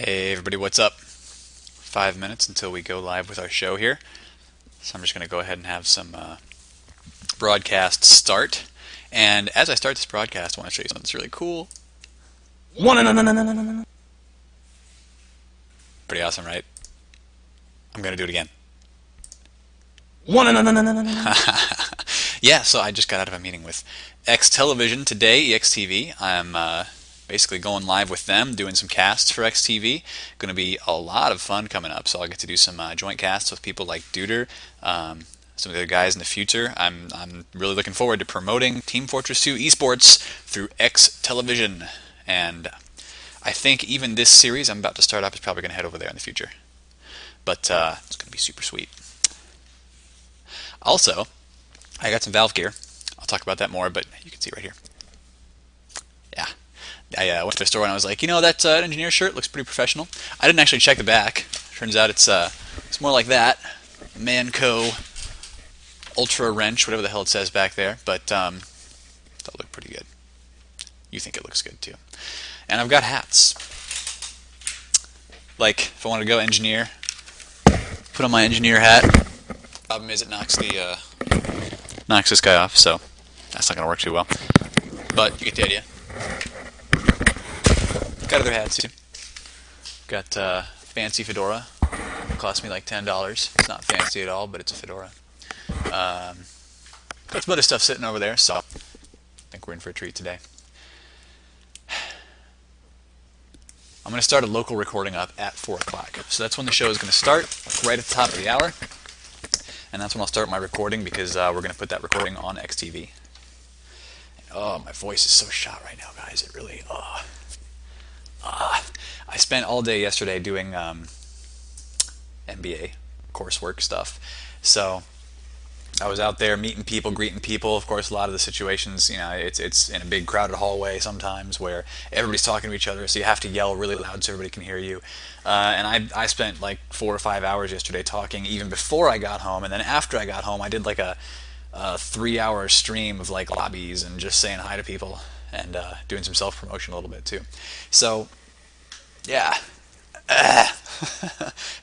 Hey everybody, what's up? 5 minutes until we go live with our show here. So I'm just going to go ahead and have some broadcast start. And as I start this broadcast, I want to show you something that's really cool. Pretty awesome, right? I'm going to do it again. Yeah, so I just got out of a meeting with X Television today, EXTV. I'm basically going live with them, doing some casts for XTV. Going to be a lot of fun coming up, so I'll get to do some joint casts with people like Duder, some of the other guys in the future. I'm really looking forward to promoting Team Fortress 2 esports through X Television, and I think even this series I'm about to start up is probably going to head over there in the future. But it's going to be super sweet. Also, I got some Valve gear. I'll talk about that more, but you can see right here. Yeah. I went to the store and I was like, that engineer shirt looks pretty professional. I didn't actually check the back. Turns out it's more like that. Manco Ultra Wrench, whatever the hell it says back there. But that looked pretty good. You think it looks good too. And I've got hats. Like, if I want to go engineer, put on my engineer hat. Problem is it knocks this guy off, so that's not going to work too well. But you get the idea. Got other hats too. Got fancy fedora. It cost me like $10. It's not fancy at all, but it's a fedora. Got some other stuff sitting over there, so I think we're in for a treat today. I'm going to start a local recording up at 4 o'clock. So that's when the show is going to start, right at the top of the hour. And that's when I'll start my recording because we're going to put that recording on XTV. Oh, my voice is so shot right now, guys. It really... I spent all day yesterday doing MBA coursework stuff. So I was out there meeting people, greeting people. Of course, a lot of the situations, it's in a big crowded hallway sometimes where everybody's talking to each other, so you have to yell really loud so everybody can hear you. And I spent like 4 or 5 hours yesterday talking even before I got home, and then after I got home I did like a 3-hour stream of like lobbies and just saying hi to people and doing some self-promotion a little bit too. So, yeah. I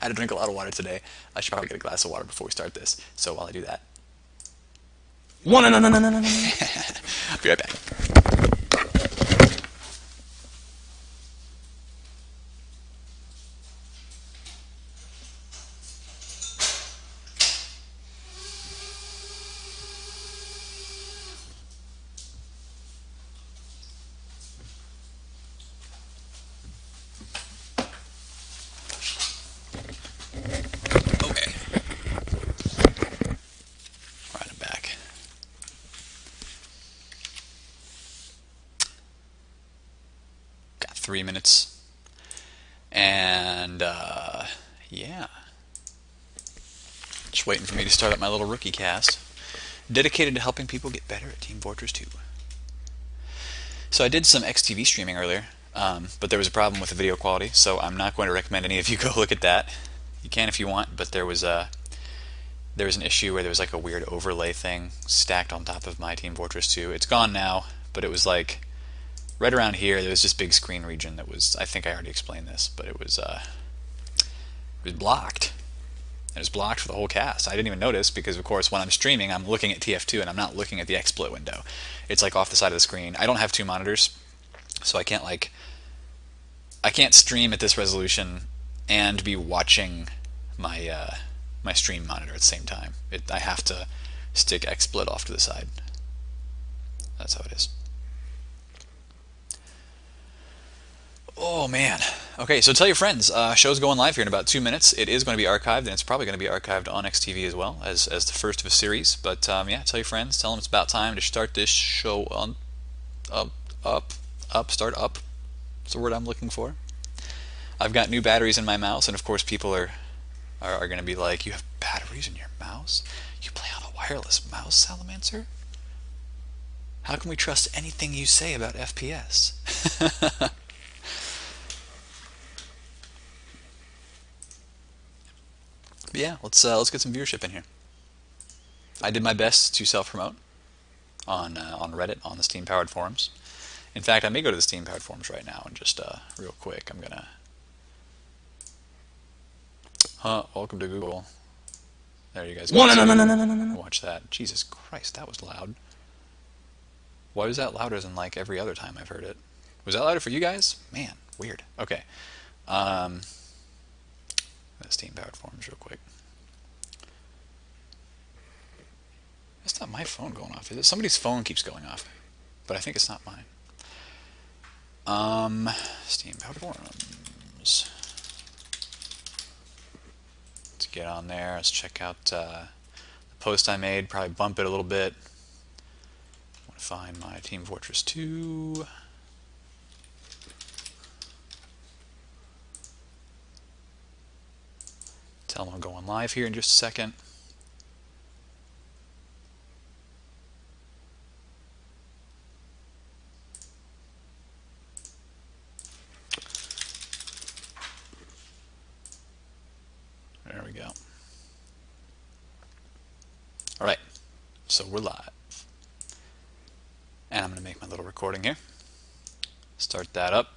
had to drink a lot of water today. I should probably get a glass of water before we start this. So while I do that, I'll be right back. Okay. Alright, I'm back. Got 3 minutes. And, yeah. Just waiting for me to start up my little rookie cast. Dedicated to helping people get better at Team Fortress 2. So I did some XTV streaming earlier, but there was a problem with the video quality, so I'm not going to recommend any of you go look at that. You can if you want, but there was an issue where there was like a weird overlay thing stacked on top of my Team Fortress 2. It's gone now, but it was like right around here there was this big screen region that was, I think I already explained this, but it was blocked. It was blocked for the whole cast. I didn't even notice because, of course, when I'm streaming, I'm looking at TF2 and I'm not looking at the XSplit window. It's like off the side of the screen. I don't have 2 monitors, so I can't stream at this resolution and be watching my my stream monitor at the same time. I have to stick XSplit off to the side. That's how it is. Oh man. Okay, so tell your friends. Show's going live here in about 2 minutes. It is going to be archived, and it's probably going to be archived on XTV as well as the first of a series. But yeah, tell your friends. Tell them it's about time to start this show on start up. That's the word I'm looking for. I've got new batteries in my mouse, and of course people are going to be like, "You have batteries in your mouse? You play on a wireless mouse, Salamancer? How can we trust anything you say about FPS?" But yeah, let's get some viewership in here. I did my best to self-promote on Reddit, on the Steam-powered forums. In fact, I may go to the Steam-powered forums right now and just real quick, I'm gonna Huh, welcome to Google. There you guys No, go. no, no, So no, no, no, no, no. watch that. Jesus Christ, that was loud. Why was that louder than like every other time I've heard it? Was that louder for you guys? Man, weird. Okay. Um, Steam powered forums real quick. It's not my phone going off, is it? Somebody's phone keeps going off, but I think it's not mine. Steam powered forums. Let's get on there. Let's check out the post I made. Probably bump it a little bit. I want to find my Team Fortress 2. Tell them I'm going live here in just a second. There we go. Alright, so we're live. And I'm going to make my little recording here. Start that up.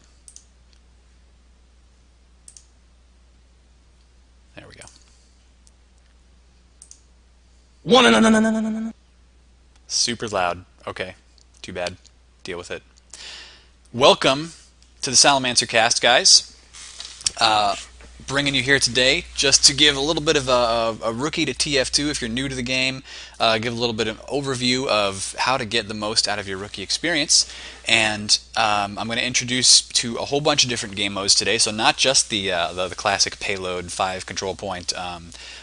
There we go. No, no, no, no, no, no, no, no. Super loud. Okay, too bad. Deal with it. Welcome to the Salamancer Cast, guys. Bringing you here today just to give a little bit of a rookie to TF2 if you're new to the game, give a little bit of an overview of how to get the most out of your rookie experience, and I'm going to introduce to a whole bunch of different game modes today, so not just the classic payload 5 control point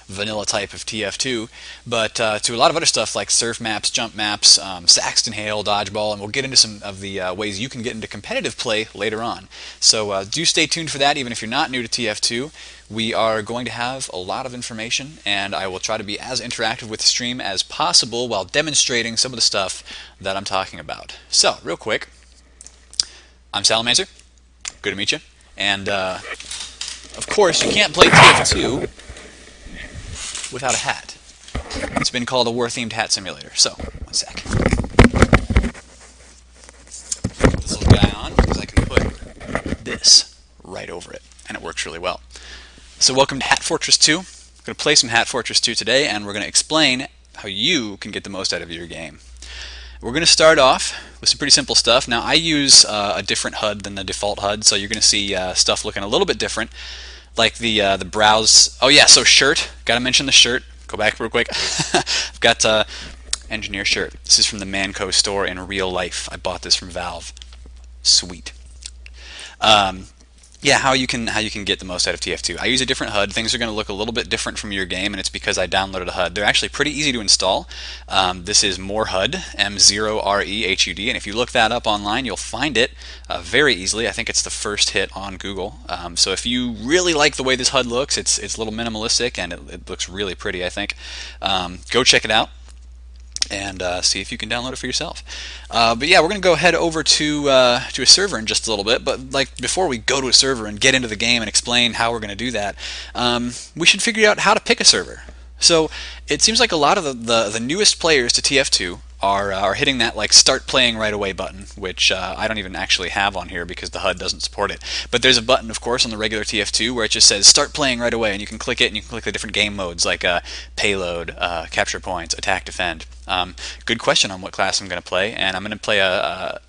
vanilla type of TF2, but to a lot of other stuff like surf maps, jump maps, Saxton Hail, dodgeball, and we'll get into some of the ways you can get into competitive play later on. So do stay tuned for that, even if you're not new to TF2. We are going to have a lot of information, and I will try to be as interactive with the stream as possible while demonstrating some of the stuff that I'm talking about. So, real quick, I'm Salamancer. Good to meet you. And, of course, you can't play TF2 without a hat. It's been called a war-themed hat simulator. So, one sec. Put this little guy on because I can put this right over it, and it works really well. So welcome to Hat Fortress 2. We're going to play some Hat Fortress 2 today, and we're going to explain how you can get the most out of your game. We're going to start off with some pretty simple stuff. Now, I use a different HUD than the default HUD, so you're going to see stuff looking a little bit different, like the browse. Oh yeah, so shirt. Got to mention the shirt. Go back real quick. I've got engineer shirt. This is from the Manco store in real life. I bought this from Valve. Sweet. Yeah, how you can get the most out of TF2. I use a different HUD. Things are going to look a little bit different from your game, and it's because I downloaded a HUD. They're actually pretty easy to install. This is MoreHUD, M0REHUD, and if you look that up online, you'll find it very easily. I think it's the first hit on Google. So if you really like the way this HUD looks, it's a little minimalistic, and it looks really pretty, I think. Go check it out and see if you can download it for yourself. But yeah, we're going to go head over to a server in just a little bit. But like before we go to a server and get into the game and explain how we're going to do that, we should figure out how to pick a server. So it seems like a lot of the newest players to TF2 are hitting that like start playing right away button, which I don't even actually have on here because the HUD doesn't support it. But there's a button, of course, on the regular TF2 where it just says start playing right away, and you can click it and you can click the different game modes like payload, capture points, attack, defend. Good question on what class I'm going to play, and I'm going to play a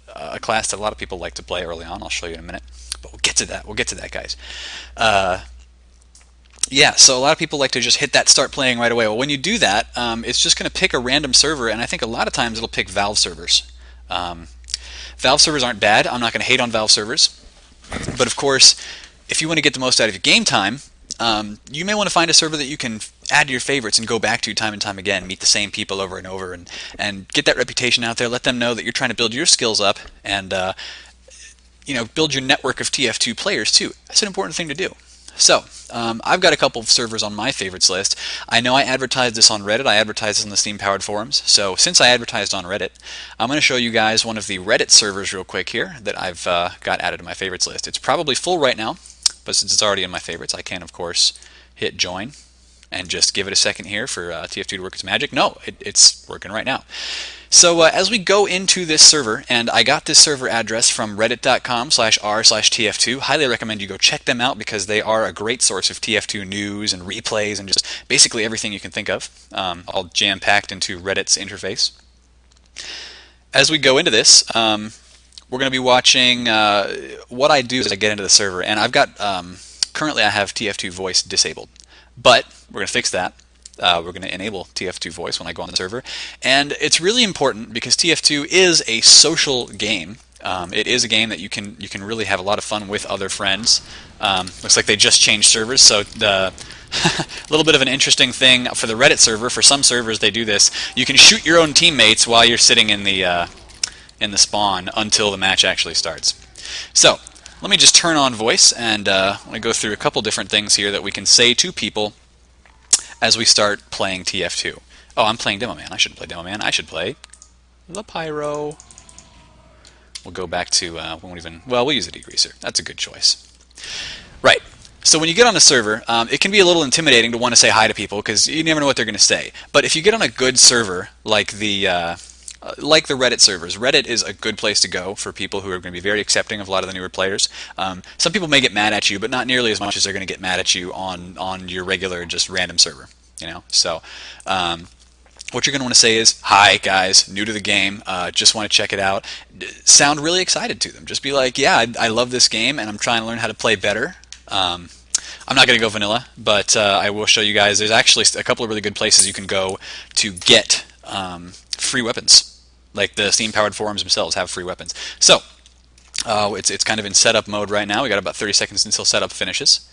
class that a lot of people like to play early on. I'll show you in a minute, but we'll get to that. We'll get to that, guys. Yeah, so a lot of people like to just hit that start playing right away. Well, when you do that, it's just going to pick a random server, and I think a lot of times it'll pick Valve servers. Valve servers aren't bad. I'm not going to hate on Valve servers. But of course, if you want to get the most out of your game time, you may want to find a server that you can add to your favorites and go back to time and time again, meet the same people over and over, and get that reputation out there. Let them know that you're trying to build your skills up and build your network of TF2 players too. That's an important thing to do. So, I've got a couple of servers on my favorites list. I know I advertised this on Reddit. I advertised this on the Steam-powered forums. So, since I advertised on Reddit, I'm going to show you guys one of the Reddit servers real quick here that I've got added to my favorites list. It's probably full right now, but since it's already in my favorites, I can, of course, hit join. and just give it a second here for TF2 to work its magic. No, it's working right now. So as we go into this server, and I got this server address from reddit.com/r/TF2. Highly recommend you go check them out because they are a great source of TF2 news and replays and just basically everything you can think of, all jam-packed into Reddit's interface. As we go into this, we're going to be watching what I do as I get into the server, and I've got currently I have TF2 voice disabled, but we're going to fix that. We're going to enable TF2 voice when I go on the server, and it's really important because TF2 is a social game. It is a game that you can really have a lot of fun with other friends. Looks like they just changed servers, so the a little bit of an interesting thing for the Reddit server. For some servers, they do this. You can shoot your own teammates while you're sitting in the spawn until the match actually starts. So let me just turn on voice, and I'm going to go through a couple different things here that we can say to people as we start playing TF2. Oh, I'm playing Demo Man. I shouldn't play Demo Man. I should play the Pyro. We'll go back to, we'll use a degreaser. That's a good choice. Right. So when you get on a server, it can be a little intimidating to want to say hi to people because you never know what they're going to say. But if you get on a good server like the Reddit servers, Reddit is a good place to go for people who are going to be very accepting of a lot of the newer players. Some people may get mad at you, but not nearly as much as they're going to get mad at you on your regular, just random server. You know, so what you're going to want to say is, "Hi guys, new to the game, just want to check it out." Sound really excited to them. Just be like, "Yeah, I love this game, and I'm trying to learn how to play better." I'm not going to go vanilla, but I will show you guys. There's actually a couple of really good places you can go to get free weapons. Like the Steam-powered forums themselves have free weapons. So it's kind of in setup mode right now. We got about 30 seconds until setup finishes,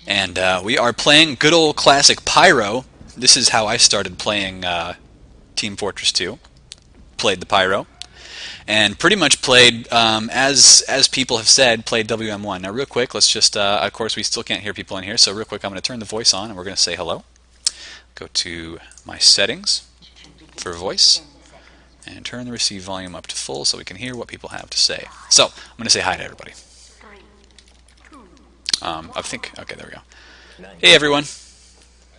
and we are playing good old classic Pyro. This is how I started playing Team Fortress 2. Played the Pyro, and pretty much played as people have said, played WM1. Now, real quick, let's just of course we still can't hear people in here, so real quick, I'm going to turn the voice on, and we're going to say hello. Go to my settings for voice, and turn the receive volume up to full so we can hear what people have to say. So, I'm going to say hi to everybody. I think, okay, there we go. Hey everyone.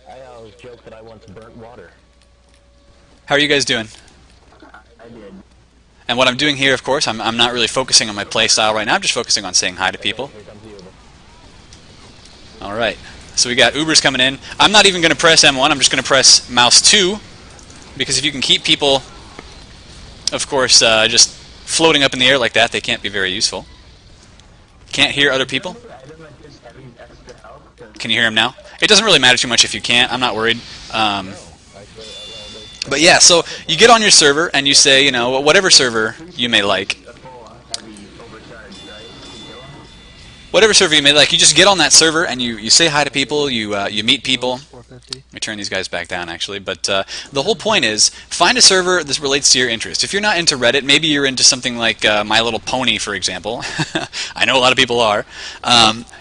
I always joke that I want to burnt water. How are you guys doing? I did. And what I'm doing here, of course, I'm not really focusing on my play style right now, I'm just focusing on saying hi to people. Here comes the Uber. Alright, so we got Ubers coming in. I'm not even going to press M1, I'm just going to press mouse 2, because if you can keep people, of course, just floating up in the air like that, they can't be very useful. Can't hear other people? Can you hear him now? It doesn't really matter too much if you can't, I'm not worried. But yeah, so you get on your server and you say, you know, whatever server you may like. Whatever server you may like, you just get on that server and you say hi to people, you meet people. Let me turn these guys back down, actually. But the whole point is, find a server that relates to your interest. If you're not into Reddit, maybe you're into something like My Little Pony, for example. I know a lot of people are.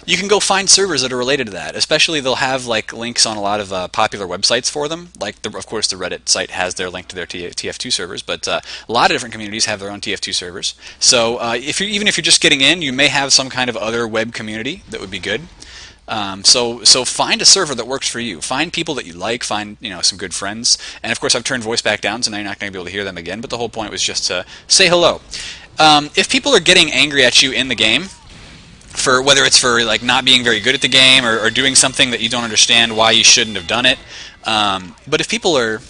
You can go find servers that are related to that. Especially, they'll have like links on a lot of popular websites for them. Like, of course, the Reddit site has their link to their TF2 servers, but a lot of different communities have their own TF2 servers. So even if you're just getting in, you may have some kind of other web community that would be good. So find a server that works for you. Find people that you like. Find some good friends. And of course, I've turned voice back down, so now you're not going to be able to hear them again. But the whole point was just to say hello. If people are getting angry at you in the game, for whether it's for like not being very good at the game or doing something that you don't understand why you shouldn't have done it, but if people are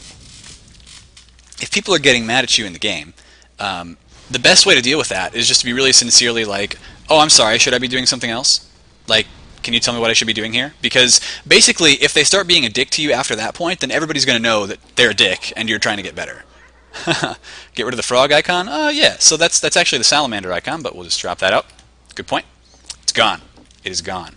getting mad at you in the game, the best way to deal with that is just to be really sincerely like, "Oh, I'm sorry. Should I be doing something else? Like, can you tell me what I should be doing here?" Because basically, if they start being a dick to you after that point, then everybody's going to know that they're a dick and you're trying to get better. Get rid of the frog icon? Yeah. So that's actually the salamander icon, but we'll just drop that out. Good point. It's gone. It is gone.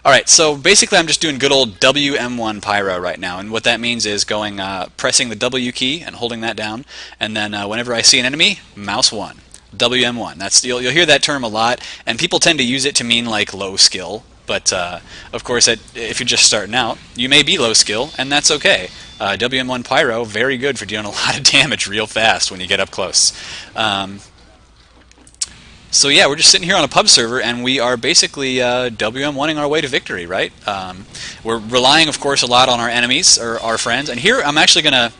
All right. So basically, I'm just doing good old WM1 Pyro right now, and what that means is going pressing the W key and holding that down, and then whenever I see an enemy, mouse 1. WM1. That's you'll hear that term a lot, and people tend to use it to mean like low skill. But of course, if you're just starting out, you may be low skill, and that's okay. WM1 Pyro, very good for doing a lot of damage real fast when you get up close. So yeah, we're just sitting here on a pub server, and we are basically WM1ing our way to victory, right? We're relying, of course, a lot on our enemies or our friends. And here, I'm actually gonna.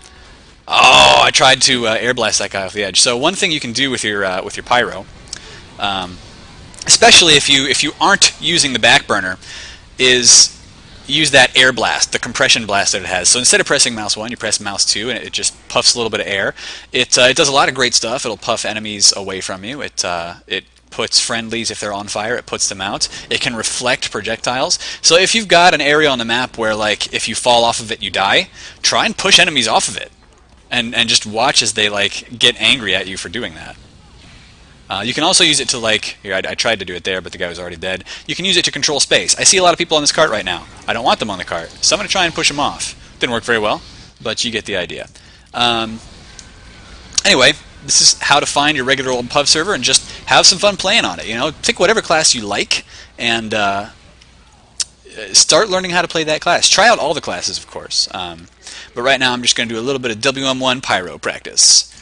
Oh, I tried to air blast that guy off the edge. So one thing you can do with your pyro, especially if you aren't using the back burner, is use that air blast, the compression blast that it has. So instead of pressing mouse 1, you press mouse 2, and it just puffs a little bit of air. It does a lot of great stuff. It'll puff enemies away from you. It puts friendlies, if they're on fire, it puts them out. It can reflect projectiles. So if you've got an area on the map where, like, if you fall off of it, you die, try and push enemies off of it. And just watch as they, like, get angry at you for doing that. You can also use it to, like, here, I tried to do it there, but the guy was already dead. You can use it to control space. I see a lot of people on this cart right now. I don't want them on the cart, so I'm going to try and push them off. Didn't work very well, but you get the idea. Anyway, this is how to find your regular old pub server and just have some fun playing on it. You know, pick whatever class you like and start learning how to play that class. Try out all the classes, of course. But right now I'm just going to do a little bit of WM1 pyro practice.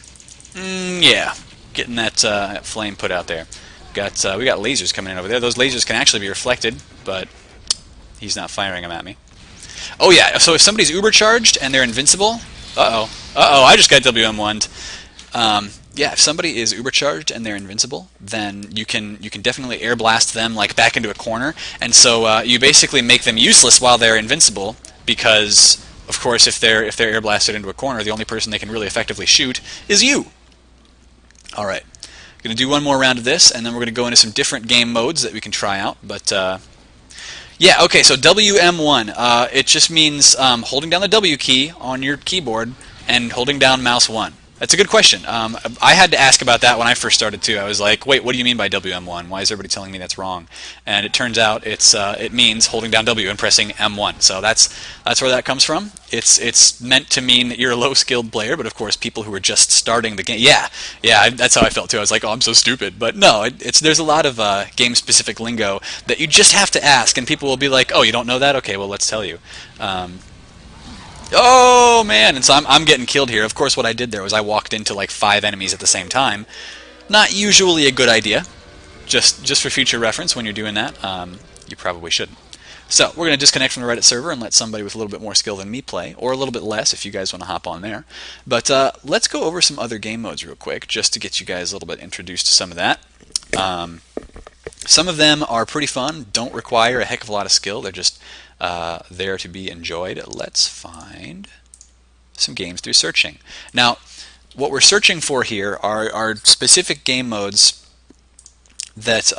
Yeah. Getting that flame put out there. We got lasers coming in over there. Those lasers can actually be reflected, but he's not firing them at me. Oh yeah, so if somebody's uber charged and they're invincible, I just got WM1'd. Yeah, if somebody is uber charged and they're invincible, then you can definitely air blast them like back into a corner, and so you basically make them useless while they're invincible because, of course, if they're air blasted into a corner, the only person they can really effectively shoot is you. Alright, going to do one more round of this, and then we're going to go into some different game modes that we can try out. But yeah, okay, so WM1, it just means holding down the W key on your keyboard and holding down mouse 1. That's a good question. I had to ask about that when I first started too. I was like, wait, what do you mean by WM1? Why is everybody telling me that's wrong? And it turns out it means holding down W and pressing M1. So that's where that comes from. It's meant to mean that you're a low-skilled player, but of course people who are just starting the game. Yeah, that's how I felt too. I was like, oh, I'm so stupid. But no, there's a lot of game-specific lingo that you just have to ask, and people will be like, oh, you don't know that? Okay, well, let's tell you. Oh man, and so I'm getting killed here. Of course what I did there was I walked into like 5 enemies at the same time. Not usually a good idea. Just for future reference, when you're doing that, you probably shouldn't. So we're going to disconnect from the Reddit server and let somebody with a little bit more skill than me play, or a little bit less if you guys want to hop on there. But let's go over some other game modes real quick, just to get you guys a little bit introduced to some of that. Some of them are pretty fun, don't require a heck of a lot of skill, they're just there to be enjoyed. Let's find some games through searching. Now, what we're searching for here are specific game modes that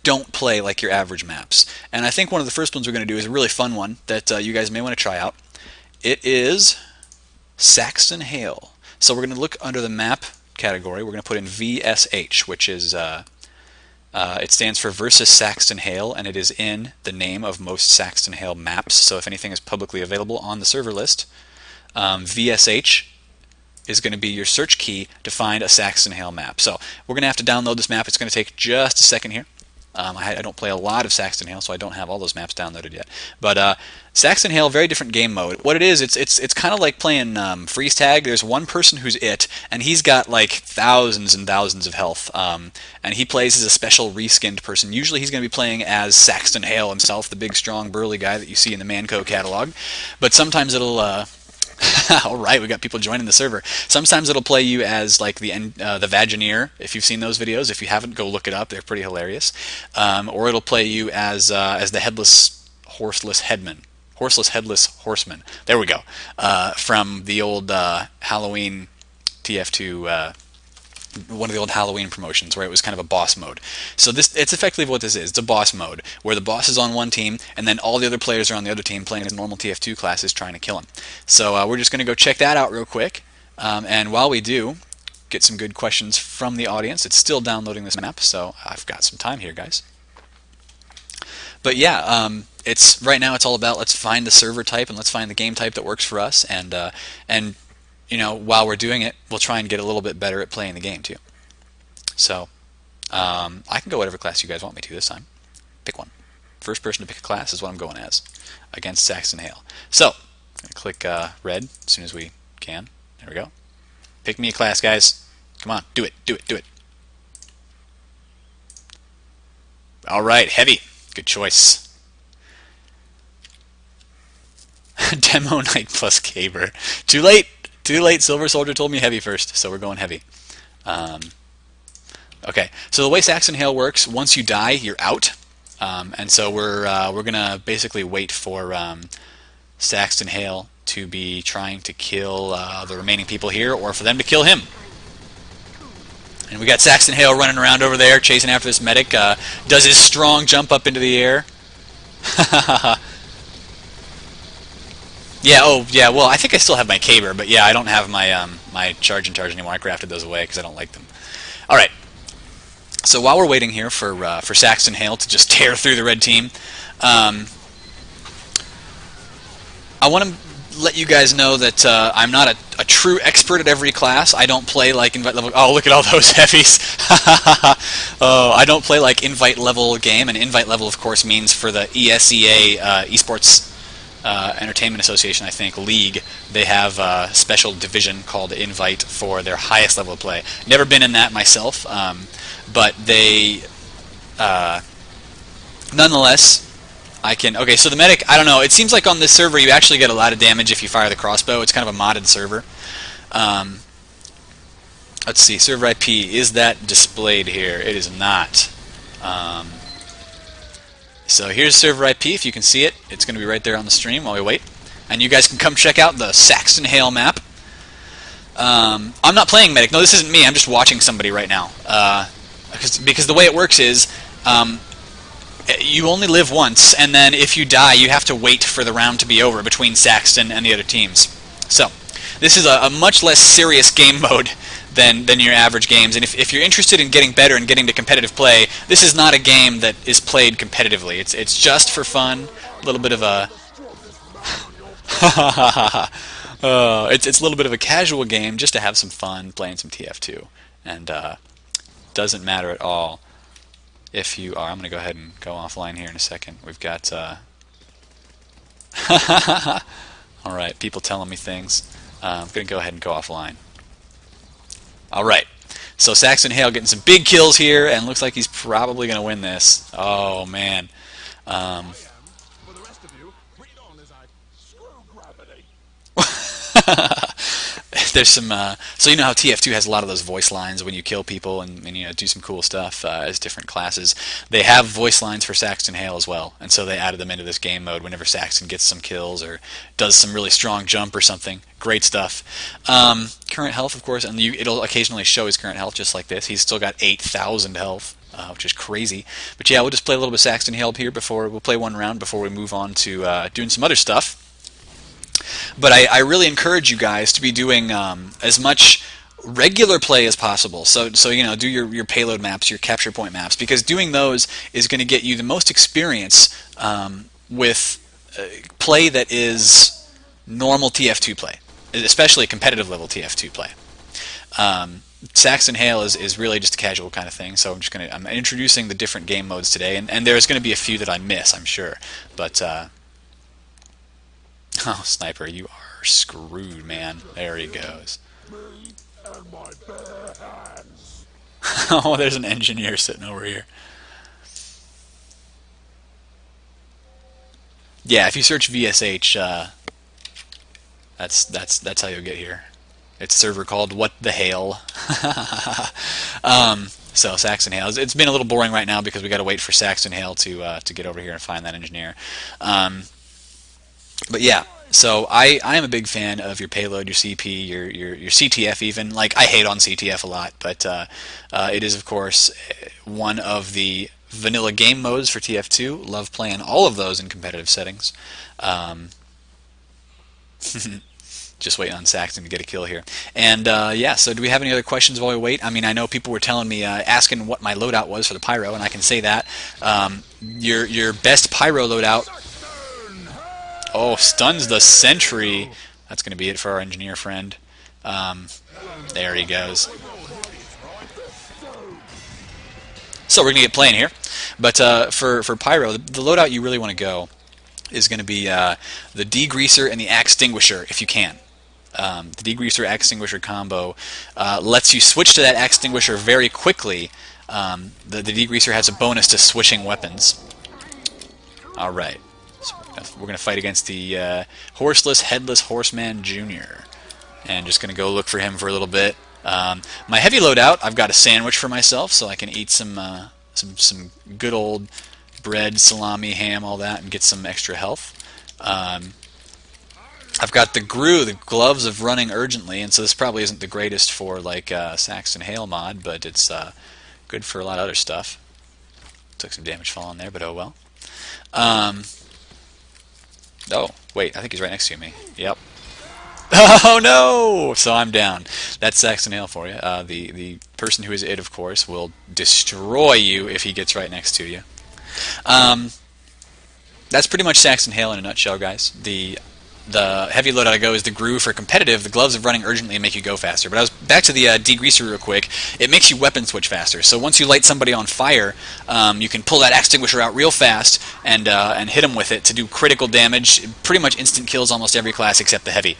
don't play like your average maps. And I think one of the first ones we're going to do is a really fun one that you guys may want to try out. It is Saxton Hale. So we're going to look under the map category. We're going to put in VSH, which is it stands for Versus Saxton Hale, and it is in the name of most Saxton Hale maps. So if anything is publicly available on the server list, VSH is going to be your search key to find a Saxton Hale map. So we're going to have to download this map. It's going to take just a second here. I don't play a lot of Saxton Hale, so I don't have all those maps downloaded yet. But Saxton Hale, very different game mode. What it is, it's kind of like playing freeze tag. There's one person who's it, and he's got like thousands and thousands of health. And he plays as a special reskinned person. Usually he's going to be playing as Saxton Hale himself, the big, strong, burly guy that you see in the Manco catalog. But sometimes it'll Alright, we got people joining the server. Sometimes it'll play you as like the Vagineer, if you've seen those videos. If you haven't, go look it up. They're pretty hilarious. Or it'll play you as the Headless Horseless Headman. Headless Horseman. There we go. From the old Halloween TF2 one of the old Halloween promotions where it was kind of a boss mode. So it's effectively what this is. It's a boss mode where the boss is on one team and then all the other players are on the other team playing as normal TF2 classes trying to kill him. So we're just going to go check that out real quick. And while we do, get some good questions from the audience. It's still downloading this map, so I've got some time here, guys. But yeah, it's right now it's all about let's find the server type and let's find the game type that works for us, and you know, while we're doing it, we'll try and get a little bit better at playing the game too. So I can go whatever class you guys want me to this time. Pick one. First person to pick a class is what I'm going as against Saxton Hale. So I'm going to click red as soon as we can. There we go. Pick me a class, guys. Come on, do it, do it, do it. All right, heavy. Good choice. Demo Knight plus Caber. Too late. Too late. Silver Soldier told me heavy first, so we're going heavy. Okay, so the way Saxon Hail works, once you die, you're out. And so we're gonna basically wait for Saxon Hail to be trying to kill the remaining people here, or for them to kill him. And we got Saxon Hail running around over there, chasing after this medic. Does his strong jump up into the air. Yeah, oh, yeah, well, I think I still have my Caber, but yeah, I don't have my my charge anymore. I crafted those away because I don't like them. Alright, so while we're waiting here for Saxon Hail to just tear through the red team, I want to let you guys know that I'm not a true expert at every class. I don't play like invite level. Oh, look at all those heavies! Oh, I don't play like invite level game, and invite level, of course, means for the ESEA Esports Entertainment Association, I think, league. They have a special division called Invite for their highest level of play. Never been in that myself, but they, nonetheless. I can. Okay, so the medic, I don't know. It seems like on this server you actually get a lot of damage if you fire the crossbow. It's kind of a modded server. Let's see, server IP, is that displayed here? It is not. So here's server IP, if you can see it. It's going to be right there on the stream while we wait. And you guys can come check out the Saxon Hail map. I'm not playing medic. No, this isn't me. I'm just watching somebody right now. Because the way it works is, you only live once, and then if you die, you have to wait for the round to be over between Saxton and the other teams. So, this is a much less serious game mode than your average games, and if you're interested in getting better and getting to competitive play, this is not a game that is played competitively. It's just for fun, a little bit of a... it's a little bit of a casual game just to have some fun playing some TF2, and doesn't matter at all if you are. I'm going to go ahead and go offline here in a second. We've got alright, people telling me things. I'm going to go ahead and go offline. Alright, so Saxon Hail getting some big kills here, and looks like he's probably going to win this. Oh man. There's some, so you know how TF2 has a lot of those voice lines when you kill people and you know, do some cool stuff as different classes. They have voice lines for Saxon Hail as well, and so they added them into this game mode whenever Saxon gets some kills or does some really strong jump or something. Great stuff. Current health, of course, and it'll occasionally show his current health just like this. He's still got 8,000 health, which is crazy. But yeah, we'll just play a little bit of Saxon Hail here before, we'll play one round before we move on to doing some other stuff. But I really encourage you guys to be doing as much regular play as possible. So you know, do your payload maps, your capture point maps, because doing those is going to get you the most experience with play that is normal TF2 play, especially competitive level TF2 play. Saxon Hail is really just a casual kind of thing, so I'm introducing the different game modes today, and there's going to be a few that I miss, I'm sure, but. Oh, Sniper, you are screwed, man. There he goes. Oh, there's an engineer sitting over here. Yeah, if you search VSH, that's how you'll get here. It's a server called What the Hail. So Saxon Hail. It's been a little boring right now because we got to wait for Saxon Hail to get over here and find that engineer. But yeah, so I am a big fan of your payload, your CP, your CTF even. Like, I hate on CTF a lot, but it is, of course, one of the vanilla game modes for TF2. Love playing all of those in competitive settings. Just waiting on Saxon to get a kill here. And yeah, so do we have any other questions while we wait? I mean, I know people were telling me, asking what my loadout was for the Pyro, and I can say that. Your best Pyro loadout... Oh, stuns the sentry. That's going to be it for our engineer friend. There he goes. So we're going to get playing here. But for Pyro, the loadout you really want to go is going to be the Degreaser and the Extinguisher, if you can. The Degreaser Extinguisher combo lets you switch to that Extinguisher very quickly The degreaser has a bonus to switching weapons. All right, so we're gonna fight against the horseless, headless horseman Junior, and just gonna go look for him for a little bit. My heavy loadout, I've got a sandwich for myself, so I can eat some good old bread, salami, ham, all that, and get some extra health. I've got the GRU, the gloves of running urgently, and so this probably isn't the greatest for like Saxton Hale mod, but it's good for a lot of other stuff. Took some damage falling there, but oh well. Oh, wait, I think he's right next to me. Yep. Oh no! So I'm down. That's Saxton Hale for you. The person who is it, of course, will destroy you if he gets right next to you. That's pretty much Saxton Hale in a nutshell, guys. The heavy loadout I go is the GRU for competitive. The gloves of running urgently and make you go faster. But I was back to the degreaser real quick. It makes you weapon switch faster. So once you light somebody on fire, you can pull that extinguisher out real fast and hit them with it to do critical damage. Pretty much instant kills almost every class except the heavy.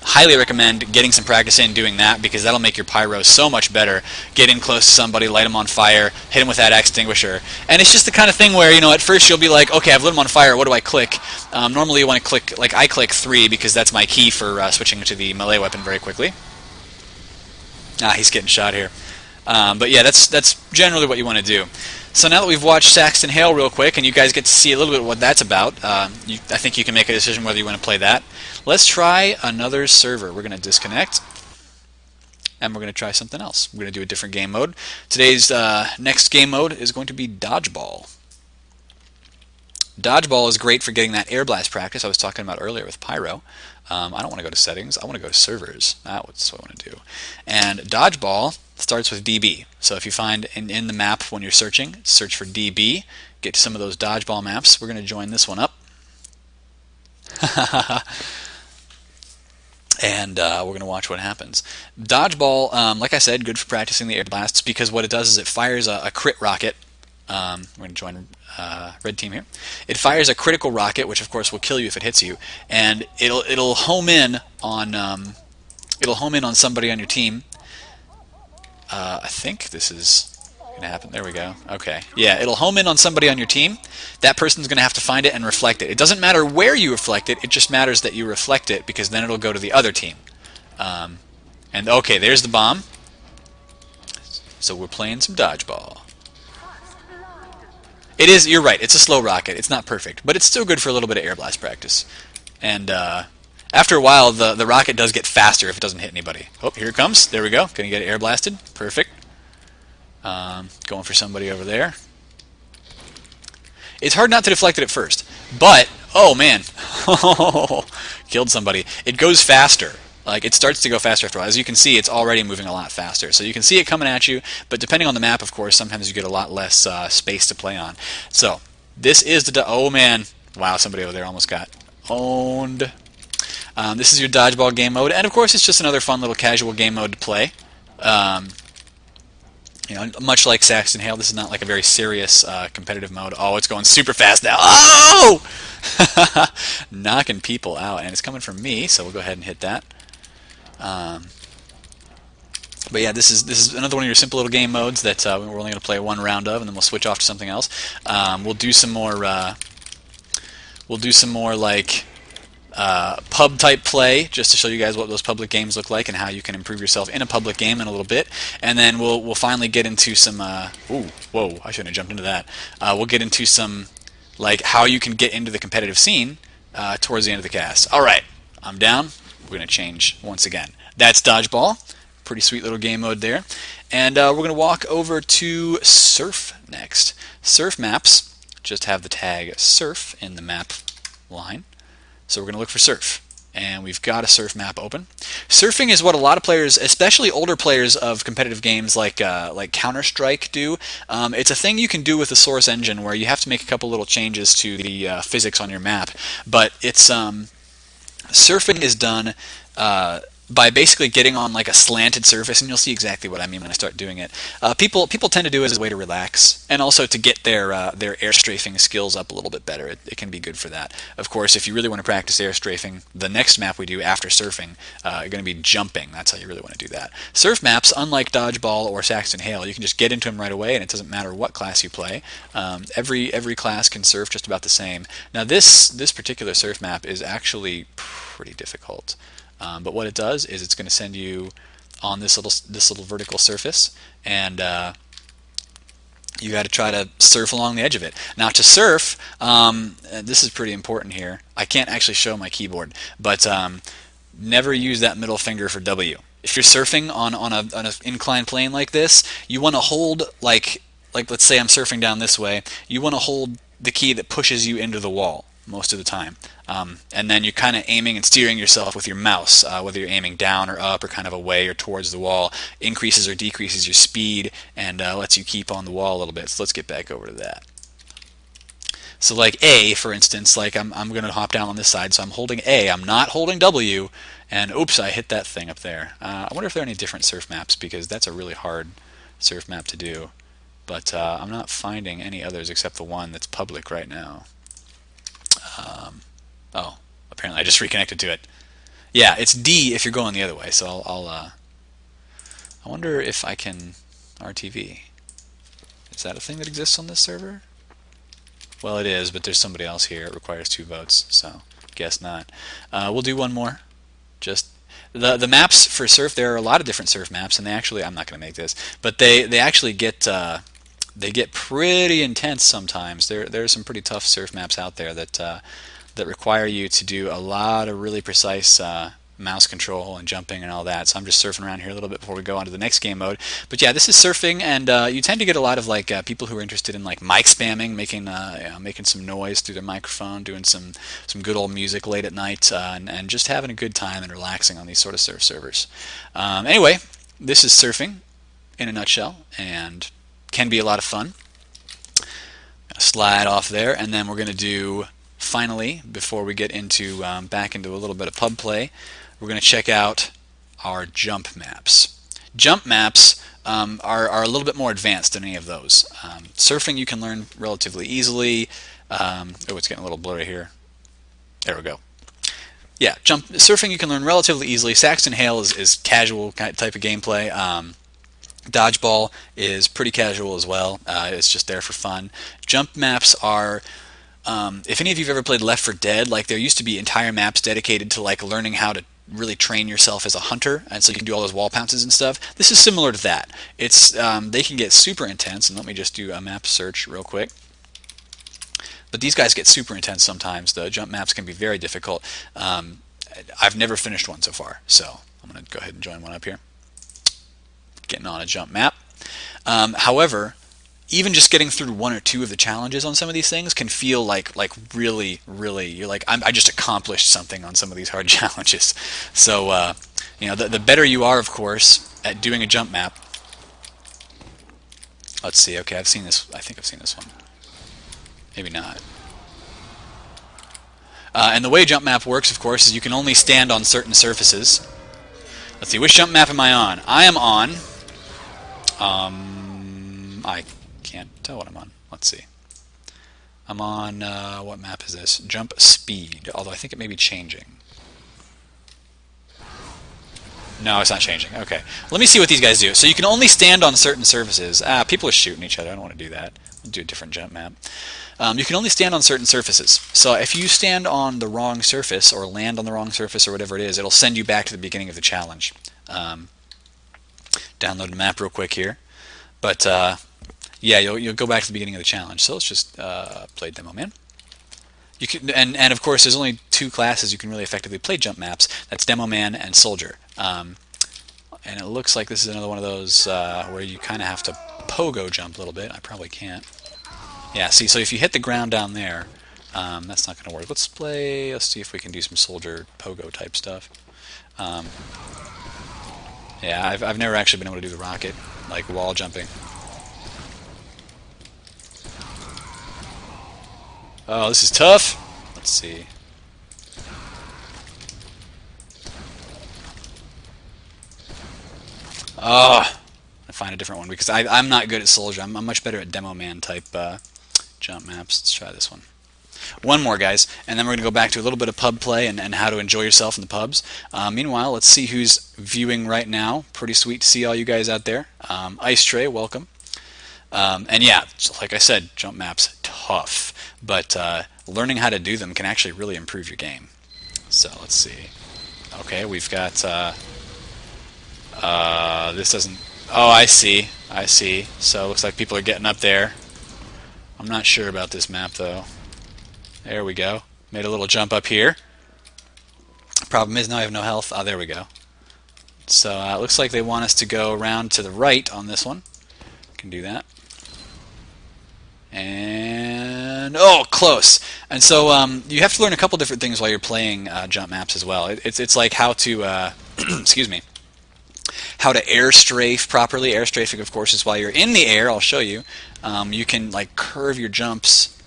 Highly recommend getting some practice in doing that because that'll make your pyro so much better. Get in close to somebody, light them on fire, hit them with that extinguisher. And it's just the kind of thing where, at first you'll be like, okay, I've lit them on fire, what do I click? Normally you want to click, like I click 3 because that's my key for switching to the melee weapon very quickly. Ah, he's getting shot here. But yeah, that's generally what you want to do. So now that we've watched Saxton Hale real quick, and you guys get to see a little bit of what that's about, I think you can make a decision whether you want to play that. Let's try another server. We're going to disconnect, and we're going to try something else. We're going to do a different game mode. Today's next game mode is going to be Dodgeball. Dodgeball is great for getting that air blast practice I was talking about earlier with Pyro. I don't want to go to settings. I want to go to servers. That's what I want to do. And Dodgeball starts with DB. So if you find in the map when you're searching, search for DB. Get to some of those Dodgeball maps. We're going to join this one up. And we're going to watch what happens. Dodgeball, like I said, good for practicing the air blasts because what it does is it fires a crit rocket. We're going to join red team here. It fires a critical rocket, which of course will kill you if it hits you, and it'll home in on somebody on your team. I think this is going to happen. There we go. Okay. Yeah, it'll home in on somebody on your team. That person's going to have to find it and reflect it. It doesn't matter where you reflect it. It just matters that you reflect it because then it'll go to the other team. And okay, there's the bomb. So we're playing some Dodgeball. It is, you're right, it's a slow rocket. It's not perfect, but it's still good for a little bit of air blast practice. And after a while, the rocket does get faster if it doesn't hit anybody. Oh, here it comes. There we go. Gonna get it air blasted. Perfect. Going for somebody over there. It's hard not to deflect it at first, but, oh man, killed somebody. It goes faster. Like, it starts to go faster after a while. As you can see, it's already moving a lot faster. So you can see it coming at you, but depending on the map, of course, sometimes you get a lot less space to play on. So, this is the... Oh, man. Wow, somebody over there almost got owned. This is your Dodgeball game mode, and of course, it's just another fun little casual game mode to play. Much like Saxton Hale, this is not like a very serious competitive mode. Oh, it's going super fast now. Oh! Knocking people out, and it's coming from me, so we'll go ahead and hit that. But yeah, this is another one of your simple little game modes that we're only going to play one round of, and then we'll switch off to something else. We'll do some more like pub type play just to show you guys what those public games look like and how you can improve yourself in a public game in a little bit. And then we'll finally get into some. Ooh, whoa! I shouldn't have jumped into that. We'll get into some like how you can get into the competitive scene towards the end of the cast. All right, I'm down. We're going to change once again. That's Dodgeball. Pretty sweet little game mode there. And we're going to walk over to Surf next. Surf maps just have the tag Surf in the map line. So we're going to look for Surf. And we've got a Surf map open. Surfing is what a lot of players, especially older players of competitive games like Counter-Strike do. It's a thing you can do with the Source engine where you have to make a couple little changes to the physics on your map. But it's... surfing is done by basically getting on like a slanted surface, and you'll see exactly what I mean when I start doing it. People tend to do it as a way to relax, and also to get their air strafing skills up a little bit better. It can be good for that. Of course, if you really want to practice air strafing, the next map we do after surfing are going to be jumping. That's how you really want to do that. Surf maps, unlike dodgeball or Saxton Hale, you can just get into them right away, and it doesn't matter what class you play. Every class can surf just about the same. Now this particular surf map is actually pretty difficult. But what it does is it's going to send you on this little vertical surface, and you got to try to surf along the edge of it. Now to surf, this is pretty important here. I can't actually show my keyboard, but never use that middle finger for W. If you're surfing on an inclined plane like this, you want to hold like let's say I'm surfing down this way. You want to hold the key that pushes you into the wall most of the time. And then you're kind of aiming and steering yourself with your mouse, whether you're aiming down or up or kind of away or towards the wall, increases or decreases your speed and lets you keep on the wall a little bit. So let's get back over to that. So like A, for instance, like I'm going to hop down on this side, so I'm holding A. I'm not holding W, and oops, I hit that thing up there. I wonder if there are any different surf maps, because that's a really hard surf map to do. But I'm not finding any others except the one that's public right now. Oh, apparently I just reconnected to it. Yeah, it's D if you're going the other way. So I wonder if I can RTV. Is that a thing that exists on this server? Well, it is, but there's somebody else here. It requires 2 votes, so guess not. We'll do one more. Just the maps for surf. There are a lot of different surf maps, and they actually, I'm not going to make this, but they actually get pretty intense sometimes. There's some pretty tough surf maps out there that require you to do a lot of really precise mouse control and jumping and all that. So I'm just surfing around here a little bit before we go on to the next game mode. But yeah, this is surfing, and you tend to get a lot of like people who are interested in like mic spamming, making some noise through their microphone, doing some good old music late at night, and just having a good time and relaxing on these sort of surf servers. Anyway, this is surfing in a nutshell, and can be a lot of fun. Slide off there, and then we're going to do, finally, before we get into back into a little bit of pub play, we're going to check out our jump maps. Jump maps are a little bit more advanced than any of those. Surfing you can learn relatively easily. Oh, it's getting a little blurry here. There we go. Yeah, surfing you can learn relatively easily. Saxton Hale is casual type of gameplay. Dodgeball is pretty casual as well. It's just there for fun. Jump maps are, if any of you've ever played Left 4 Dead, like there used to be entire maps dedicated to like learning how to really train yourself as a hunter, and so you can do all those wall pounces and stuff. This is similar to that. It's they can get super intense, and let me just do a map search real quick. But these guys get super intense sometimes. The jump maps can be very difficult. I've never finished one so far, so I'm going to go ahead and join one up here. Getting on a jump map. However, even just getting through 1 or 2 of the challenges on some of these things can feel like really, you're like, I just accomplished something on some of these hard challenges. So you know, the better you are, of course, at doing a jump map. Let's see. Okay, I've seen this. I think I've seen this one. Maybe not. And the way jump map works, of course, is you can only stand on certain surfaces. Let's see, which jump map am I on? I am on. I can't tell what I'm on. Let's see. I'm on, what map is this? Jump speed, although I think it may be changing. No, it's not changing. Okay. Let me see what these guys do. So you can only stand on certain surfaces. People are shooting each other. I don't want to do that. I'll do a different jump map. You can only stand on certain surfaces. So if you stand on the wrong surface or land on the wrong surface or whatever it is, it'll send you back to the beginning of the challenge. Download the map real quick here. But yeah, you'll go back to the beginning of the challenge. So let's just play Demo Man. You can, and of course, there's only 2 classes you can really effectively play jump maps. That's Demo Man and Soldier. And it looks like this is another one of those where you kind of have to pogo jump a little bit. I probably can't. Yeah, see, so if you hit the ground down there, that's not going to work. Let's see if we can do some Soldier pogo type stuff. Yeah, I've never actually been able to do the rocket, like wall jumping. Oh, this is tough. Let's see. Oh, I find a different one because I'm not good at soldier. I'm much better at demo man type jump maps. Let's try this one. One more, guys, and then we're going to go back to a little bit of pub play and how to enjoy yourself in the pubs. Meanwhile, let's see who's viewing right now. Pretty sweet to see all you guys out there. Ice Tray, welcome. And yeah, like I said, jump maps, tough. But learning how to do them can actually really improve your game. So let's see. Okay, we've got... this doesn't... Oh, I see. I see. So it looks like people are getting up there. I'm not sure about this map, though. There we go. Made a little jump up here. Problem is now I have no health. Oh, there we go. So it looks like they want us to go around to the right on this one. Can do that. And oh, close. And so you have to learn a couple different things while you're playing jump maps as well. It's like how to excuse me, how to air strafe properly. Air strafing, of course, is while you're in the air. I'll show you. You can like curve your jumps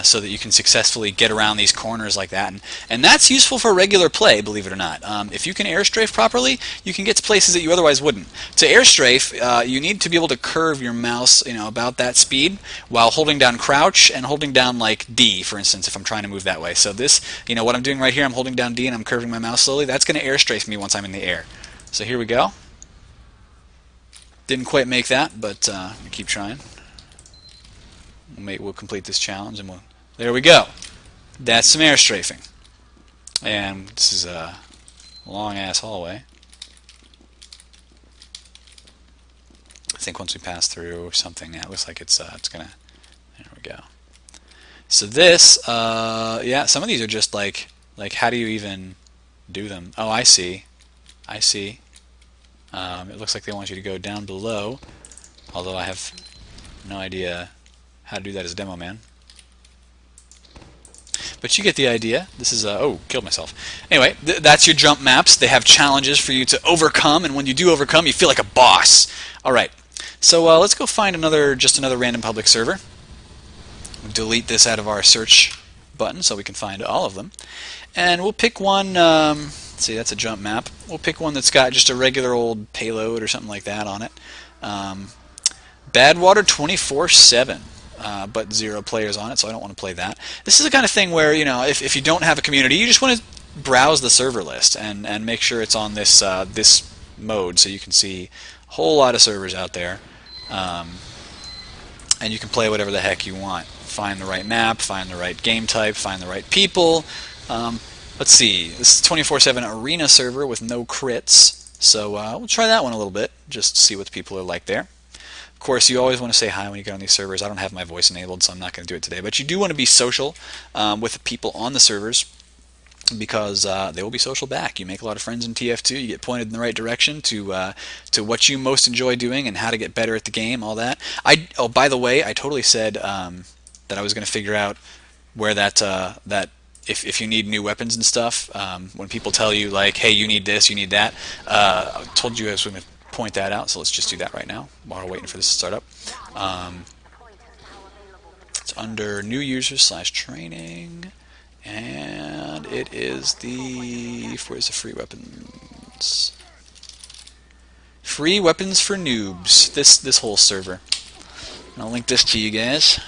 so that you can successfully get around these corners like that, and that's useful for regular play, believe it or not. If you can air strafe properly, you can get to places that you otherwise wouldn't. To air strafe, you need to be able to curve your mouse, about that speed while holding down crouch and holding down like D, for instance, if I'm trying to move that way. So this, what I'm doing right here, I'm holding down D and I'm curving my mouse slowly. That's going to air strafe me once I'm in the air. So here we go. Didn't quite make that, but keep trying. We'll complete this challenge, and there we go. That's some air strafing. And this is a long-ass hallway. I think once we pass through something, it looks like it's gonna. There we go. So this, yeah, some of these are just like how do you even do them? Oh, I see. I see. It looks like they want you to go down below, although I have no idea how to do that as a demo man. But you get the idea. This is oh, killed myself. Anyway, that's your jump maps. They have challenges for you to overcome, and when you do overcome, you feel like a boss. All right, so let's go find just another random public server. Delete this out of our search button so we can find all of them, and we'll pick one. Let's see, that's a jump map. We'll pick one that's got just a regular old payload or something like that on it. Badwater 24/7. But 0 players on it, so I don't want to play that. This is the kind of thing where, if you don't have a community, you just want to browse the server list and make sure it's on this this mode, so you can see a whole lot of servers out there, and you can play whatever the heck you want. Find the right map, find the right game type, find the right people. Let's see, this is 24/7 arena server with no crits, so we'll try that one a little bit, just to see what the people are like there. Of course, you always want to say hi when you get on these servers. I don't have my voice enabled, so I'm not going to do it today. But you do want to be social with the people on the servers, because they will be social back. You make a lot of friends in TF2. You get pointed in the right direction to what you most enjoy doing and how to get better at the game, all that. Oh, by the way, I totally said that I was going to figure out where that if you need new weapons and stuff, when people tell you like, hey, you need this, you need that, I told you I was going to point that out, so let's just do that right now while we're waiting for this to start up. It's under new users / training, and it is where's the free weapons? Free weapons for noobs. This whole server. And I'll link this to you guys.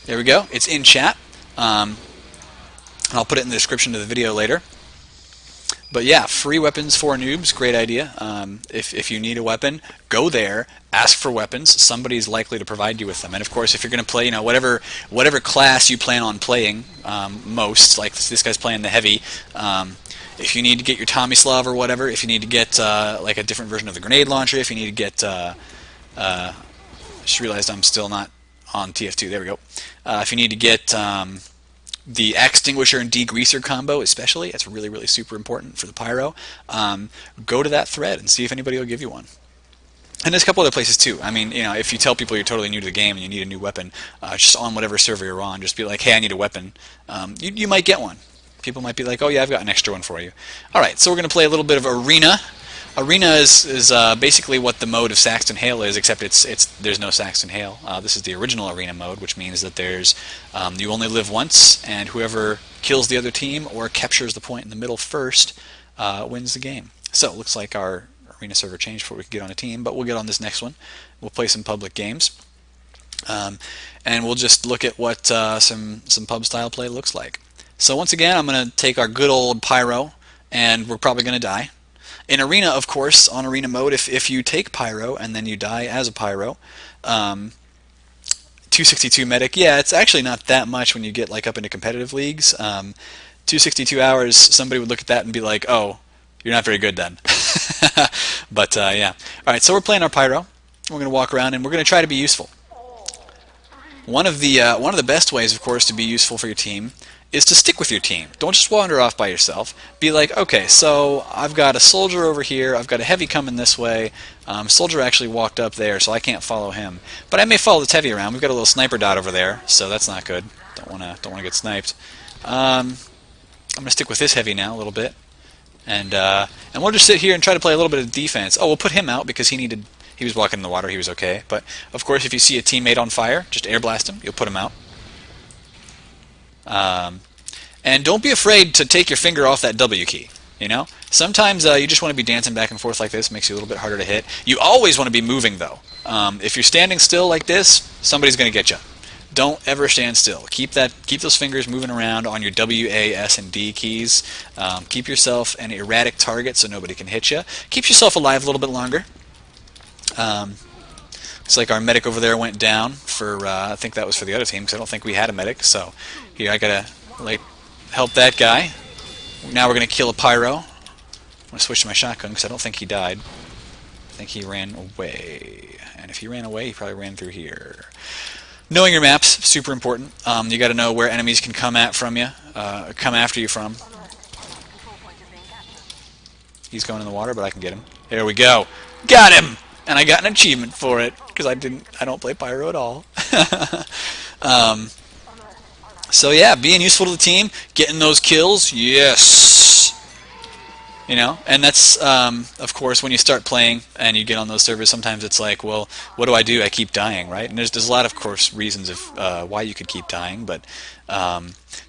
There we go. It's in chat. And I'll put it in the description of the video later. But yeah, free weapons for noobs, great idea. If you need a weapon, go there, ask for weapons. Somebody's likely to provide you with them. And of course, if you're going to play, whatever class you plan on playing most, like this guy's playing the heavy. If you need to get your Tomislav or whatever, if you need to get like a different version of the grenade launcher, if you need to get, I just realized I'm still not on TF2. There we go. If you need to get the extinguisher and degreaser combo, especially, it's really, really super important for the pyro. Go to that thread and see if anybody will give you one. And there's a couple other places too. I mean, if you tell people you're totally new to the game and you need a new weapon, just on whatever server you're on, just be like, hey, I need a weapon. You might get one. People might be like, oh yeah, I've got an extra one for you. All right, so we're going to play a little bit of Arena. Arena is basically what the mode of Saxton Hale is, except there's no Saxton Hale. This is the original Arena mode, which means that there's you only live once, and whoever kills the other team or captures the point in the middle first wins the game. So it looks like our arena server changed before we could get on a team, but we'll get on this next one. We'll play some public games. And we'll just look at what some pub style play looks like. So once again, I'm going to take our good old Pyro, and we're probably going to die. In Arena, of course, on Arena mode, if you take Pyro and then you die as a Pyro, 262 medic, yeah, it's actually not that much when you get like up into competitive leagues. 262 hours, somebody would look at that and be like, oh, you're not very good then. But yeah. Alright, so we're playing our Pyro. We're going to walk around and we're going to try to be useful. One of the best ways, of course, to be useful for your team is to stick with your team. Don't just wander off by yourself. Be like, okay, so I've got a soldier over here, I've got a heavy coming this way. Soldier actually walked up there, so I can't follow him. But I may follow this heavy around. We've got a little sniper dot over there, so that's not good. Don't wanna get sniped. I'm gonna stick with this heavy now a little bit, and we'll just sit here and try to play a little bit of defense. Oh, we'll put him out because he was walking in the water. He was okay. But of course, if you see a teammate on fire, just air blast him. You'll put him out. And don't be afraid to take your finger off that W key. You know, sometimes you just want to be dancing back and forth like this. Makes you a little bit harder to hit. You always want to be moving though. If you're standing still like this, somebody's going to get you. Don't ever stand still. Keep those fingers moving around on your W, A, S, and D keys. Keep yourself an erratic target so nobody can hit you. Keep yourself alive a little bit longer. It's like our medic over there went down for, I think that was for the other team, because I don't think we had a medic. So here, I gotta help that guy. Now we're gonna kill a Pyro. I'm gonna switch to my shotgun because I don't think he died. I think he ran away. And if he ran away, he probably ran through here. Knowing your maps, super important. You gotta know where enemies can come after you from. He's going in the water, but I can get him. There we go. Got him! And I got an achievement for it because I don't play Pyro at all. So yeah, being useful to the team, getting those kills, yes. You know, and that's of course when you start playing and you get on those servers. Sometimes it's like, well, what do? I keep dying, right? And there's a lot of course reasons of why you could keep dying, but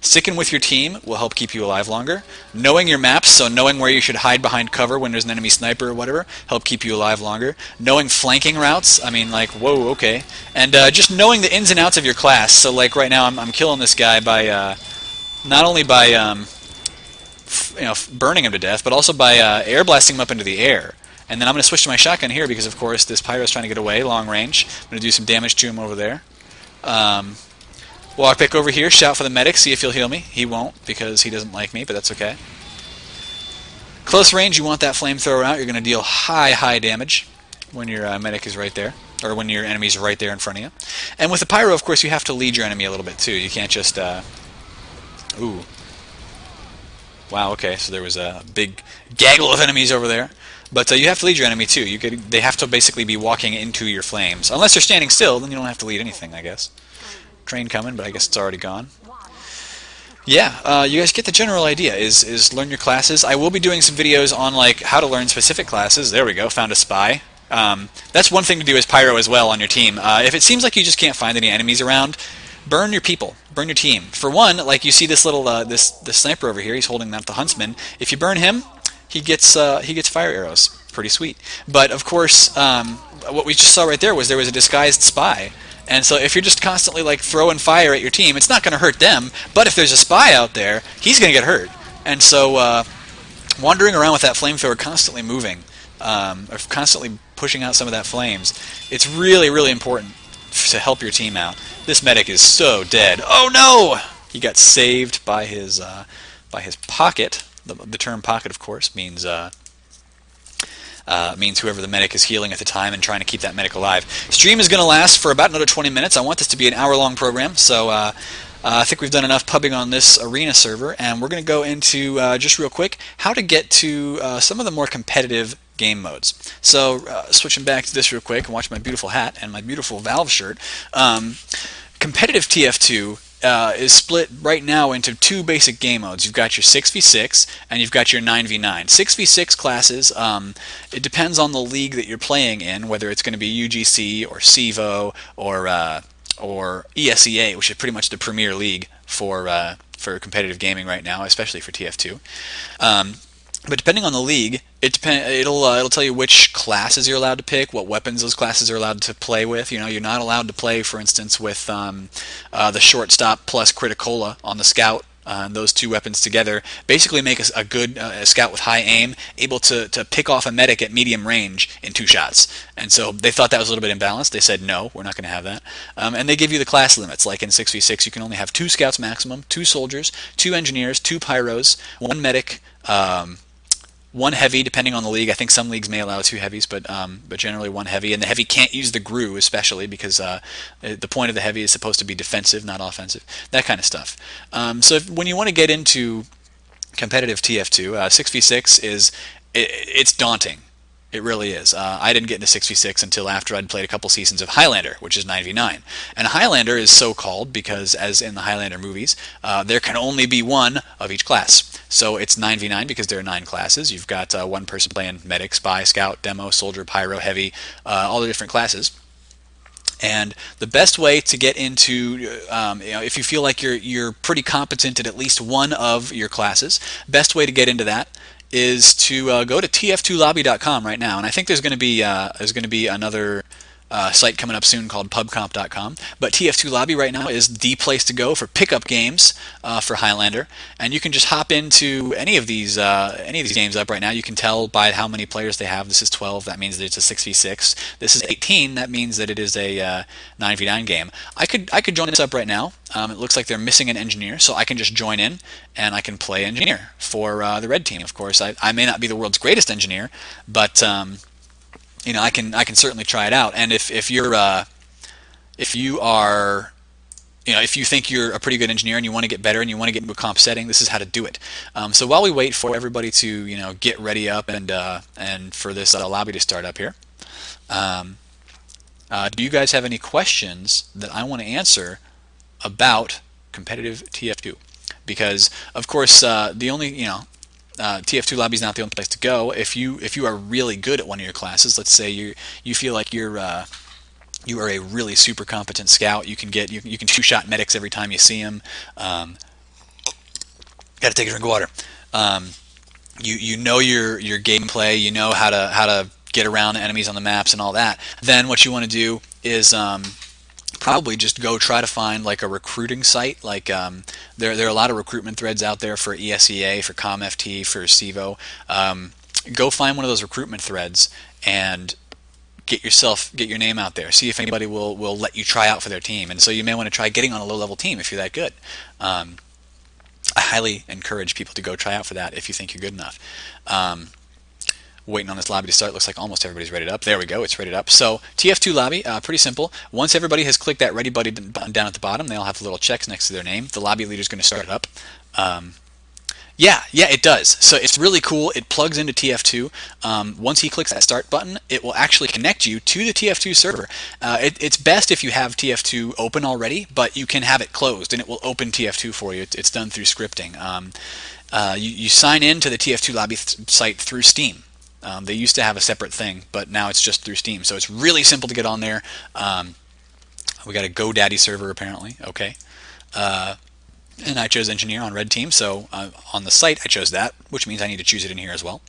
sticking with your team will help keep you alive longer. Knowing your maps, so knowing where you should hide behind cover when there's an enemy sniper or whatever, help keep you alive longer. Knowing flanking routes, I mean, like, whoa, okay, and just knowing the ins and outs of your class. So like right now, I'm killing this guy by not only by burning him to death, but also by air blasting him up into the air. And then I'm going to switch to my shotgun here because, of course, this Pyro's trying to get away, long range. I'm going to do some damage to him over there. Walk back over here, shout for the medic, see if he'll heal me. He won't because he doesn't like me, but that's okay. Close range, you want that flamethrower out. You're going to deal high damage when your medic is right there, or when your enemy's right there in front of you. And with the Pyro, of course, you have to lead your enemy a little bit too. You can't just... Ooh. Wow, okay, so there was a big gaggle of enemies over there. But you have to lead your enemy too. They have to basically be walking into your flames. Unless they're standing still, then you don't have to lead anything, I guess. Train coming, but I guess it's already gone. Yeah, you guys get the general idea, is learn your classes. I will be doing some videos on like how to learn specific classes. There we go, found a spy. That's one thing to do as Pyro as well on your team. If it seems like you just can't find any enemies around, burn your people, burn your team. For one, like you see this little this sniper over here, he's holding out the huntsman. If you burn him, he gets fire arrows. Pretty sweet. But of course, what we just saw right there was a disguised spy. And so if you're just constantly like throwing fire at your team, it's not going to hurt them. But if there's a spy out there, he's going to get hurt. And so wandering around with that flamethrower, constantly moving, or constantly pushing out some of that flames, it's really important to help your team out. This medic is so dead. Oh no! He got saved by his pocket. The term pocket, of course, means whoever the medic is healing at the time and trying to keep that medic alive. Stream is going to last for about another 20 minutes. I want this to be an hour-long program, so I think we've done enough pubbing on this arena server, and we're going to go into, just real quick, how to get to some of the more competitive game modes. So switching back to this real quick and watch my beautiful hat and my beautiful Valve shirt. Competitive TF2 is split right now into two basic game modes. You've got your 6v6 and you've got your 9v9. 6v6 classes, it depends on the league that you're playing in, whether it's going to be UGC or CEVO or ESEA, which is pretty much the premier league for competitive gaming right now, especially for TF2. But depending on the league, it'll tell you which classes you're allowed to pick, what weapons those classes are allowed to play with. You know, you're not allowed to play, for instance, with the shortstop plus Criticola on the scout. Those two weapons together basically make a good scout with high aim able to pick off a medic at medium range in 2 shots. And so they thought that was a little bit imbalanced. They said, no, we're not going to have that. And they give you the class limits. Like in 6v6, you can only have 2 scouts maximum, 2 soldiers, 2 engineers, 2 pyros, 1 medic, 1 heavy, depending on the league. I think some leagues may allow 2 heavies, but generally 1 heavy. And the heavy can't use the GRU, especially because the point of the heavy is supposed to be defensive, not offensive. That kind of stuff. When you want to get into competitive TF2, 6v6 it's daunting. It really is. I didn't get into 6v6 until after I'd played a couple seasons of Highlander, which is 9v9. And Highlander is so called because, as in the Highlander movies, there can only be 1 of each class. So it's 9v9 because there are 9 classes. You've got 1 person playing medic, spy, scout, demo, soldier, pyro, heavy, all the different classes. And the best way to get into, if you feel like you're pretty competent at least one of your classes, best way to get into that is to go to tf2lobby.com right now. And I think there's going to be another site coming up soon called pubcomp.com. But TF2 Lobby right now is the place to go for pickup games for Highlander, and you can just hop into any of these games up right now. You can tell by how many players they have. This is 12. That means that it's a 6v6. This is 18. That means that it is a 9v9 game. I could join this up right now. It looks like they're missing an engineer, so I can just join in and I can play engineer for the red team. Of course, I may not be the world's greatest engineer, but I can certainly try it out. And if you think you're a pretty good engineer and you want to get better and you want to get into a comp setting, this is how to do it. So while we wait for everybody to get ready up and for this lobby to start up here, do you guys have any questions that I want to answer about competitive TF2? Because of course the only TF2 lobby is not the only place to go. If you are really good at one of your classes, let's say you feel like you are a really super competent scout, you can 2-shot medics every time you see them. Got to take a drink of water. You know your gameplay, you know how to get around enemies on the maps and all that. Then what you want to do is probably just go try to find like a recruiting site. Like there are a lot of recruitment threads out there for ESEA, for ComFT, for CEVO. Go find one of those recruitment threads and get your name out there. See if anybody will let you try out for their team. And so you may want to try getting on a low-level team if you're that good. I highly encourage people to go try out for that if you think you're good enough. Waiting on this lobby to start. Looks like almost everybody's ready up. There we go. It's ready up. So TF2 lobby, pretty simple. Once everybody has clicked that ready button down at the bottom, they all have little checks next to their name. The lobby leader is going to start it up. Yeah, it does. So it's really cool. It plugs into TF2. Once he clicks that start button, it will actually connect you to the TF2 server. It's best if you have TF2 open already, but you can have it closed and it will open TF2 for you. It's done through scripting. You sign in to the TF2 lobby site through Steam. They used to have a separate thing, but now it's just through Steam. So it's really simple to get on there. We got a GoDaddy server apparently. Okay. And I chose engineer on red team, so on the site I chose that, which means I need to choose it in here as well.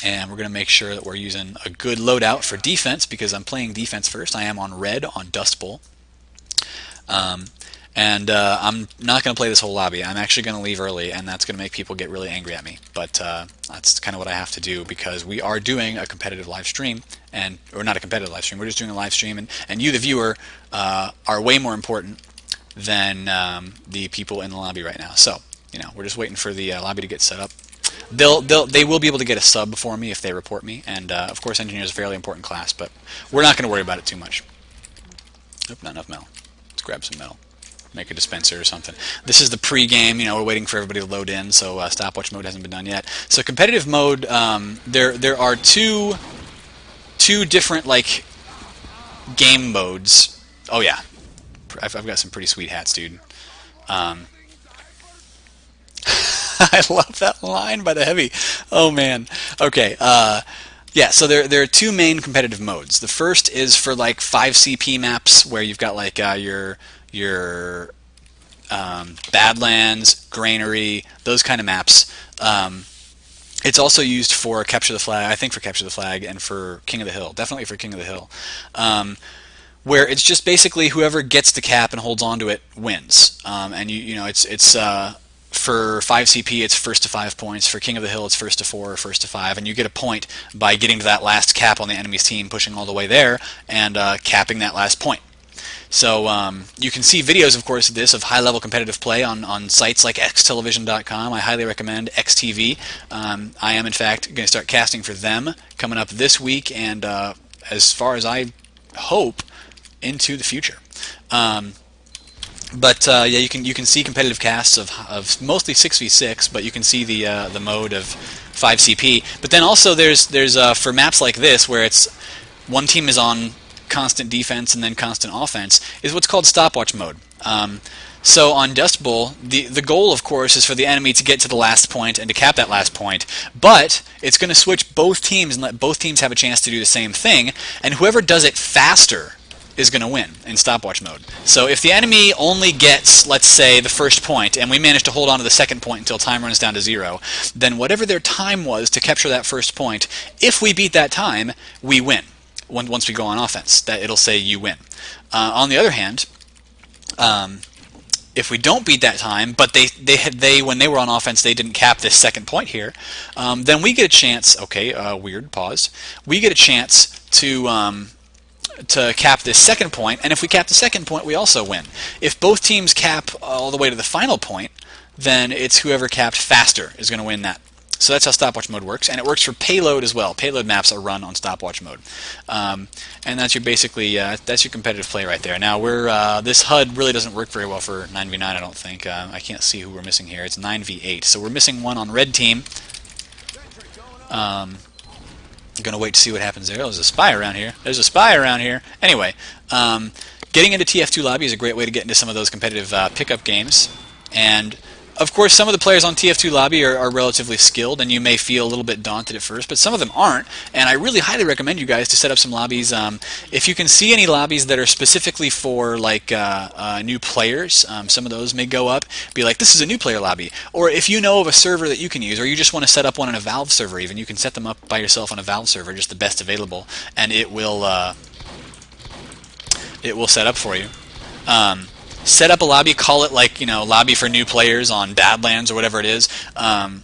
And we're going to make sure that we're using a good loadout for defense because I'm playing defense first. I am on red on Dust Bowl. I'm not going to play this whole lobby. I'm actually going to leave early, and that's going to make people get really angry at me. But that's kind of what I have to do because we are doing a competitive live stream, or not a competitive live stream. We're just doing a live stream, and you, the viewer, are way more important than the people in the lobby right now. So we're just waiting for the lobby to get set up. They will be able to get a sub for me if they report me, and of course engineer is a fairly important class, but we're not going to worry about it too much. Nope, not enough metal. Let's grab some metal. Make a dispenser or something. This is the pre-game. We're waiting for everybody to load in, so stopwatch mode hasn't been done yet. So competitive mode, there are two different like game modes. Oh yeah, I've got some pretty sweet hats, dude. I love that line by the heavy. Oh man. Okay. Yeah. So there are two main competitive modes. The first is for like 5 CP maps where you've got like your Badlands, Granary, those kind of maps. It's also used for Capture the Flag, I think for Capture the Flag, and for King of the Hill, definitely for King of the Hill, where it's just basically whoever gets the cap and holds onto it wins. And you know it's for 5 CP it's first to 5 points. For King of the Hill it's first to 4 or first to 5, and you get a point by getting to that last cap on the enemy's team, pushing all the way there, and capping that last point. So you can see videos, of course, of this, of high-level competitive play on sites like xtelevision.com. I highly recommend XTV. I am, in fact, going to start casting for them coming up this week, and as far as I hope, into the future. Yeah, you can see competitive casts of mostly 6v6, but you can see the mode of 5 CP. But then also there's for maps like this where it's one team is on constant defense and then constant offense, is what's called stopwatch mode. So on Dust Bowl, the goal, of course, is for the enemy to get to the last point and to cap that last point, but it's going to switch both teams and let both teams have a chance to do the same thing, and whoever does it faster is going to win in stopwatch mode. So if the enemy only gets, let's say, the first point, and we manage to hold on to the second point until time runs down to 0, then whatever their time was to capture that first point, if we beat that time, we win. Once we go on offense, that it'll say you win. On the other hand, if we don't beat that time, but they when they were on offense they didn't cap this second point here, then we get a chance. Okay, weird pause. We get a chance to cap this second point, and if we cap the second point, we also win. If both teams cap all the way to the final point, then it's whoever capped faster is going to win that. So that's how stopwatch mode works, and it works for payload as well. Payload maps are run on stopwatch mode, and that's your basically that's your competitive play right there. Now this HUD really doesn't work very well for 9v9. I don't think. I can't see who we're missing here. It's 9v8, so we're missing one on red team. I'm gonna wait to see what happens there. Oh, there's a spy around here. There's a spy around here. Anyway, getting into TF2 lobby is a great way to get into some of those competitive pickup games, and of course, some of the players on TF2 Lobby are relatively skilled, and you may feel a little bit daunted at first, but some of them aren't, and I really highly recommend you guys to set up some lobbies. If you can see any lobbies that are specifically for like new players, some of those may go up, be like, this is a new player lobby. Or if you know of a server that you can use, or you just want to set up one on a Valve server even, you can set them up by yourself on a Valve server, just the best available, and it will set up for you. Set up a lobby, call it like, lobby for new players on Badlands or whatever it is, and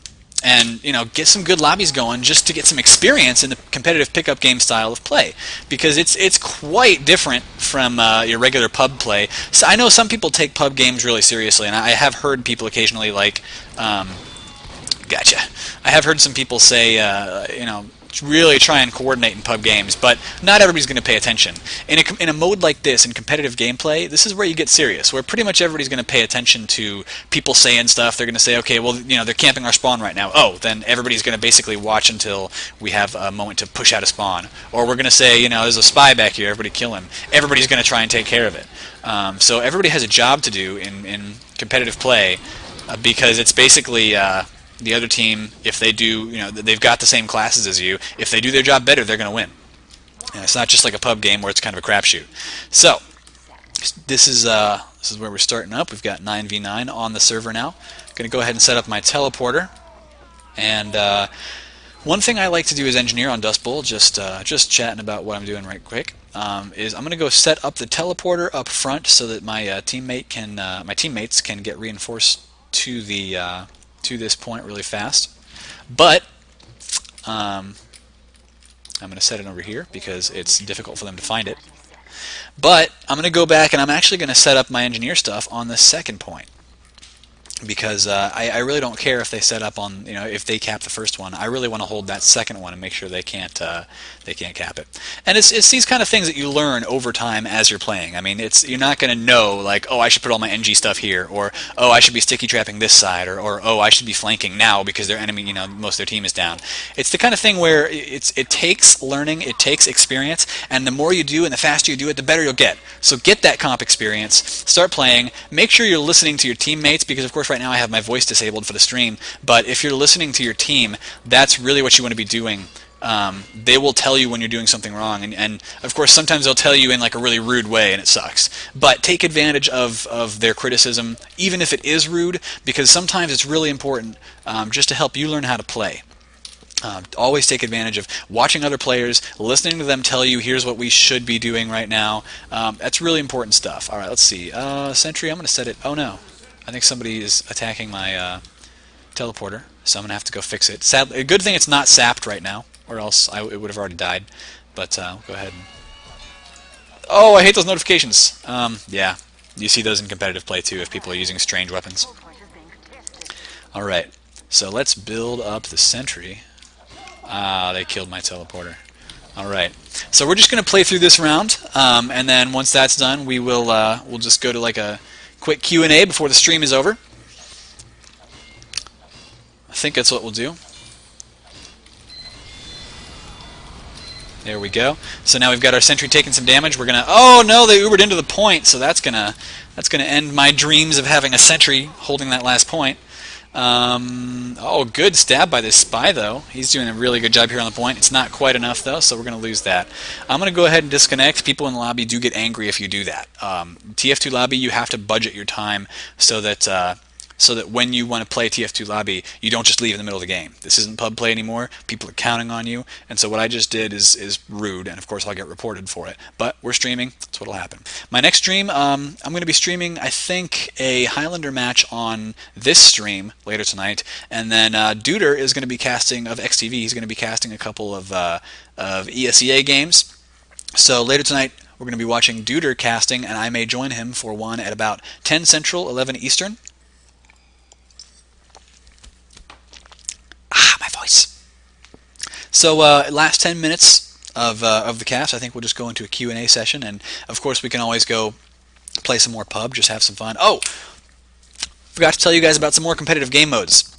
get some good lobbies going just to get some experience in the competitive pickup game style of play, because it's quite different from your regular pub play. So I know some people take pub games really seriously, and I have heard people occasionally like, gotcha. I have heard some people say, really try and coordinate in pub games, but not everybody's going to pay attention. In a mode like this, in competitive gameplay, this is where you get serious, where pretty much everybody's going to pay attention to people saying stuff. They're going to say, okay, well, they're camping our spawn right now. Oh, then everybody's going to basically watch until we have a moment to push out a spawn. Or we're going to say, there's a spy back here, everybody kill him. Everybody's going to try and take care of it. So everybody has a job to do in competitive play, because it's basically the other team, if they do, they've got the same classes as you, if they do their job better, they're going to win. And it's not just like a pub game where it's kind of a crapshoot. So this is where we're starting up. We've got 9v9 on the server now. I'm going to go ahead and set up my teleporter. And one thing I like to do as engineer on Dust Bowl, just chatting about what I'm doing right quick, is I'm going to go set up the teleporter up front so that my teammates can get reinforced to the to this point really fast. But I'm going to set it over here because it's difficult for them to find it. But I'm going to go back and I'm actually going to set up my engineer stuff on the second point, because I really don't care if they set up on, if they cap the first one. I really want to hold that second one and make sure they can't cap it. And it's these kind of things that you learn over time as you're playing. I mean, you're not going to know like, oh, I should put all my NG stuff here, or oh, I should be sticky trapping this side, or oh, I should be flanking now because their enemy, most of their team is down. It's the kind of thing where it takes learning, it takes experience, and the more you do and the faster you do it, the better you'll get. So get that comp experience, start playing, make sure you're listening to your teammates, because of course right now I have my voice disabled for the stream, but if you're listening to your team, that's really what you want to be doing. They will tell you when you're doing something wrong, and of course sometimes they'll tell you in like a really rude way and it sucks. But take advantage of their criticism, even if it is rude, because sometimes it's really important just to help you learn how to play. Always take advantage of watching other players, listening to them tell you, here's what we should be doing right now. That's really important stuff. All right, let's see. Sentry, I'm going to set it. Oh, no. I think somebody is attacking my teleporter, so I'm going to have to go fix it. Sadly, a good thing it's not sapped right now, or else it would have already died. But I'll go ahead and... Oh, I hate those notifications. Yeah, you see those in competitive play, too, if people are using strange weapons. All right, so let's build up the sentry. Ah, they killed my teleporter. Alright, so we're just going to play through this round, and then once that's done, we'll just go to like a quick Q&A before the stream is over. I think that's what we'll do. There we go. So now we've got our sentry taking some damage. We're gonna... Oh no, they Ubered into the point, so that's gonna end my dreams of having a sentry holding that last point. Oh, good stab by this spy, though. He's doing a really good job here on the point. It's not quite enough, though, so we're going to lose that. I'm going to go ahead and disconnect. People in the lobby do get angry if you do that. TF2 lobby, you have to budget your time so that when you want to play TF2 lobby, you don't just leave in the middle of the game. This isn't pub play anymore. People are counting on you, and so what I just did is rude, and of course I'll get reported for it. But we're streaming. That's what'll happen. My next stream, I'm going to be streaming, I think, a Highlander match on this stream later tonight, and then Duder is going to be casting of XTV. He's going to be casting a couple of ESEA games. So later tonight, we're going to be watching Duder casting, and I may join him for one at about 10 Central, 11 Eastern. My voice. So last 10 minutes of the cast, I think we'll just go into a Q&A session, and of course we can always go play some more pub, just have some fun. Oh, forgot to tell you guys about some more competitive game modes.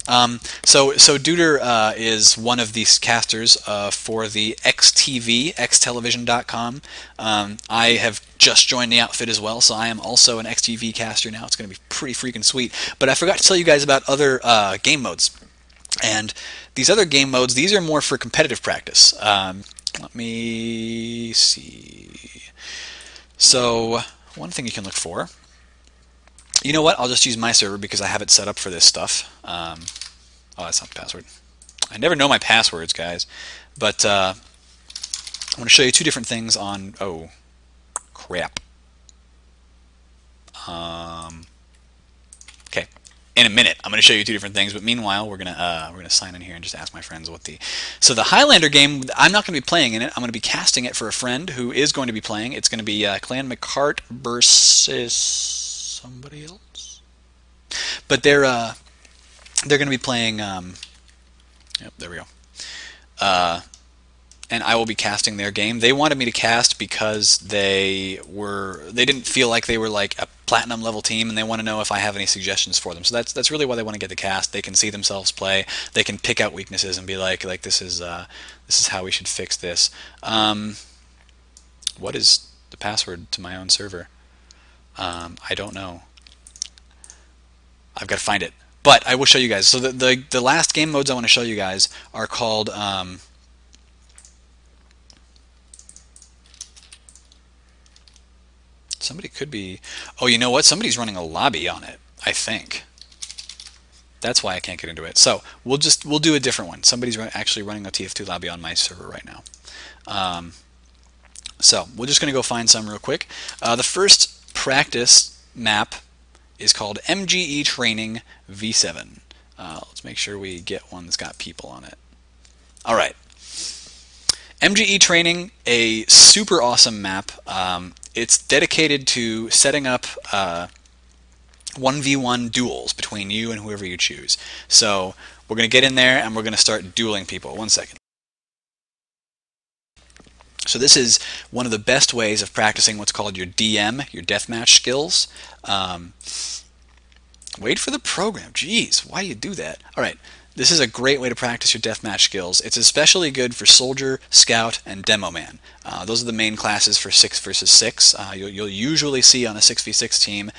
So Duder is one of these casters for the XTV, xtelevision.com. I have just joined the outfit as well, so I am also an XTV caster now. It's going to be pretty freaking sweet. But I forgot to tell you guys about other game modes. And these other game modes, these are more for competitive practice. Let me see. So one thing you can look for. You know what? I'll just use my server because I have it set up for this stuff. Oh, that's not the password. I never know my passwords, guys. But I want to show you two different things on... Oh, crap. Okay. In a minute, I'm going to show you two different things, but meanwhile, we're gonna sign in here and just ask my friends what the... So the Highlander game, I'm not going to be playing in it. I'm going to be casting it for a friend who is going to be playing. It's going to be Clan McCart versus somebody else. But they're going to be playing... Yep, there we go. And I will be casting their game. They wanted me to cast because they didn't feel like they were like a platinum level team, and they want to know if I have any suggestions for them. So that's really why they want to get the cast. They can see themselves play. They can pick out weaknesses and be like this is how we should fix this. What is the password to my own server? I don't know. I've got to find it. But I will show you guys. So the last game modes I want to show you guys are called somebody could be... Oh, you know what? Somebody's running a lobby on it, I think. That's why I can't get into it. So we'll do a different one. Somebody's actually running a TF2 lobby on my server right now. So we're just going to go find some real quick. The first practice map is called MGE Training V7. Let's make sure we get one that's got people on it. All right. MGE Training, a super awesome map. It's dedicated to setting up 1v1 duels between you and whoever you choose. So we're going to get in there and we're going to start dueling people. One second. So this is one of the best ways of practicing what's called your DM, your deathmatch skills. Wait for the program. Jeez, why do you do that? All right. This is a great way to practice your deathmatch skills. It's especially good for Soldier, Scout, and Demo Man. Those are the main classes for 6 versus 6. You'll usually see on a 6v6 team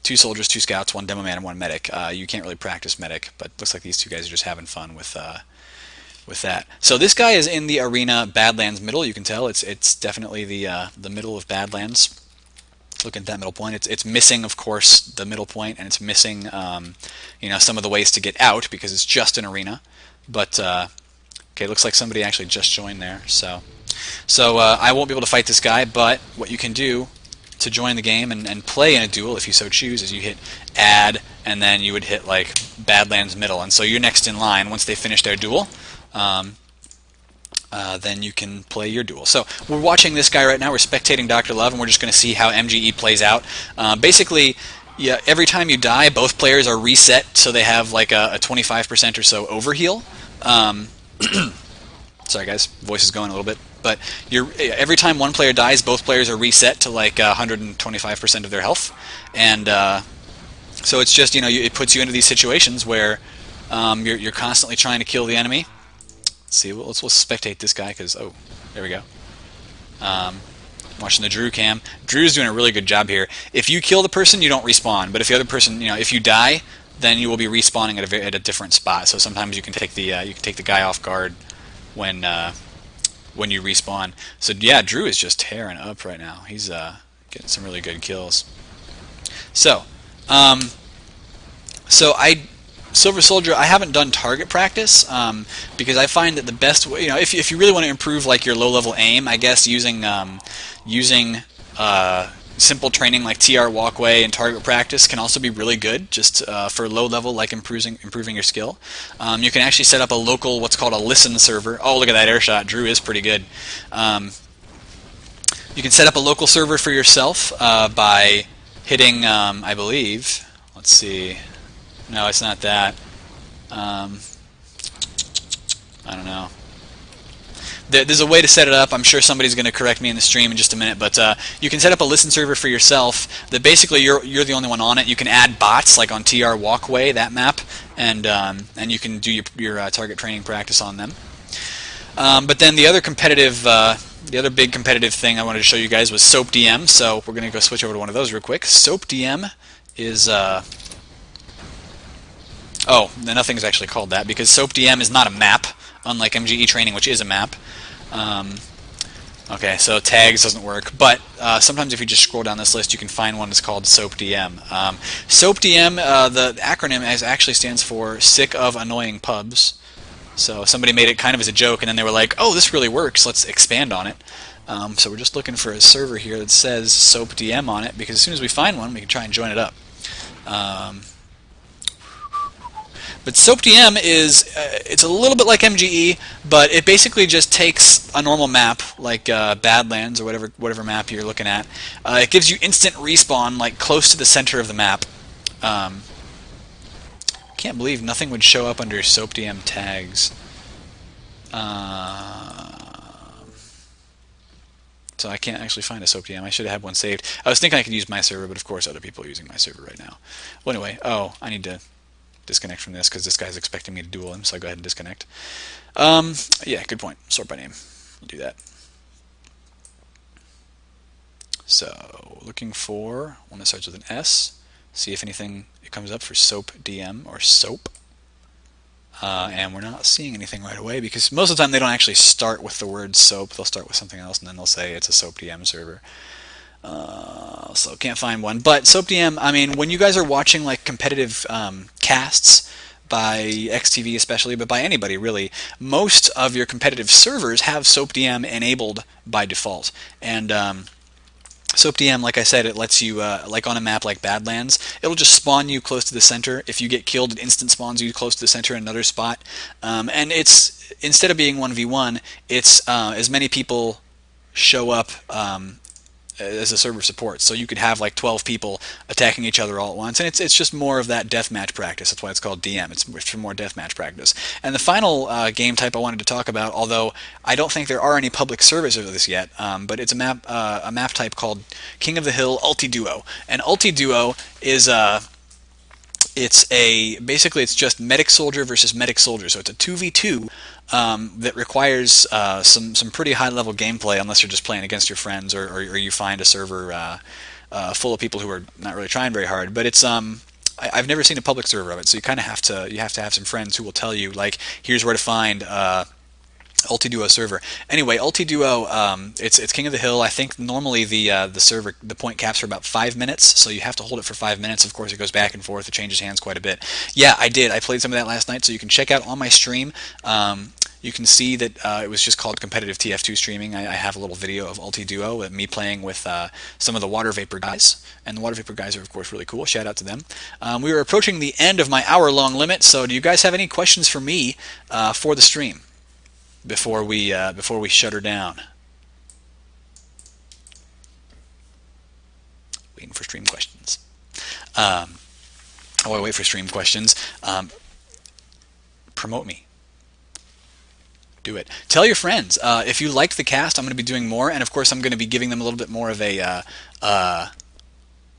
2 Soldiers, 2 Scouts, 1 Demo Man, and 1 Medic. You can't really practice Medic, but it looks like these two guys are just having fun with that. So this guy is in the arena Badlands middle. You can tell it's definitely the middle of Badlands. Look at that middle point. It's missing, of course, the middle point, and it's missing, some of the ways to get out because it's just an arena. But Okay, looks like somebody actually just joined there. So I won't be able to fight this guy, but what you can do to join the game and play in a duel, if you so choose, is you hit add, and then you would hit like Badlands Middle, and so you're next in line once they finish their duel. Then you can play your duel. So we're watching this guy right now. We're spectating Dr. Love, and we're just going to see how MGE plays out. Basically, yeah, every time you die, both players are reset, so they have like a 25% or so overheal. Sorry guys, voice is going a little bit. But every time one player dies, both players are reset to like 125% of their health, and so it's just, it puts you into these situations where you're constantly trying to kill the enemy. Let's see, let's spectate this guy because there we go. Watching the Drew cam. Drew's doing a really good job here. If you kill the person, you don't respawn, but if the other person, if you die, then you will be respawning at a different spot. So sometimes you can take the guy off guard when you respawn. So yeah, Drew is just tearing up right now. He's getting some really good kills. So, Silver Soldier, I haven't done target practice because I find that the best way, if you really want to improve like your low-level aim, I guess using simple training like TR walkway and target practice can also be really good just for low-level, like improving your skill. You can actually set up a local, what's called a listen server. Oh, look at that air shot. Drew is pretty good. You can set up a local server for yourself by hitting, I believe, let's see. No, it's not that. I don't know. There's a way to set it up. I'm sure somebody's going to correct me in the stream in just a minute, but you can set up a listen server for yourself that basically you're the only one on it. You can add bots like on TR Walkway, that map, and you can do your target training practice on them. But then the other big competitive thing I wanted to show you guys was SalTV. So we're going to go switch over to one of those real quick. SalTV is nothing's actually called that because SalTV is not a map, unlike MGE Training, which is a map. Okay, so tags doesn't work, but sometimes if you just scroll down this list, you can find one that's called SalTV. SalTV, the acronym actually stands for Sick of Annoying Pubs. So somebody made it kind of as a joke, and then they were like, oh, this really works, let's expand on it. So we're just looking for a server here that says SalTV on it, because as soon as we find one, we can try and join it up. But SalTV is, it's a little bit like MGE, but it basically just takes a normal map, like Badlands or whatever map you're looking at. It gives you instant respawn, like close to the center of the map. Can't believe nothing would show up under SalTV tags. So I can't actually find a SalTV. I should have had one saved. I was thinking I could use my server, but of course other people are using my server right now. Well, anyway, I need to disconnect from this because this guy's expecting me to duel him, so I'll go ahead and disconnect. Yeah, good point. Sort by name. We'll do that. So, looking for one that starts with an S. See if anything it comes up for SalTV or SOAP. And we're not seeing anything right away because most of the time they don't actually start with the word SOAP. They'll start with something else and then they'll say it's a SalTV server. So can't find one. But SalTV, I mean, when you guys are watching like competitive casts by XTV especially, but by anybody really, most of your competitive servers have SalTV enabled by default. And SalTV, like I said, it lets you, like on a map like Badlands, it'll just spawn you close to the center. If you get killed, it instant spawns you close to the center in another spot. And it's, instead of being 1v1, it's as many people show up as a server supports. So you could have like 12 people attacking each other all at once, and it's just more of that deathmatch practice. That's why it's called DM. It's for more deathmatch practice. And the final game type I wanted to talk about, although I don't think there are any public servers of this yet, but it's a map type called King of the Hill Ulti-Duo. And Ulti-Duo is basically it's just medic soldier versus medic soldier. So it's a 2v2 that requires some pretty high level gameplay, unless you're just playing against your friends or you find a server full of people who are not really trying very hard. But it's I've never seen a public server of it, so you kind of have to have some friends who will tell you like, here's where to find Ulti-Duo server. Anyway, Ulti-Duo, it's King of the Hill. I think normally the server, the point caps are about 5 minutes, so you have to hold it for 5 minutes. Of course, it goes back and forth. It changes hands quite a bit. Yeah, I did. I played some of that last night, so you can check out on my stream. you can see that it was just called competitive TF2 streaming. I have a little video of Ulti Duo with me playing with some of the Water Vapor guys, and the Water Vapor guys are of course really cool. Shout out to them. We were approaching the end of my hour-long limit, so do you guys have any questions for me for the stream before we shut her down? Waiting for stream questions. While I wait for stream questions, promote me. Do it. Tell your friends. If you like the cast, I'm going to be doing more, and of course I'm going to be giving them a little bit more of a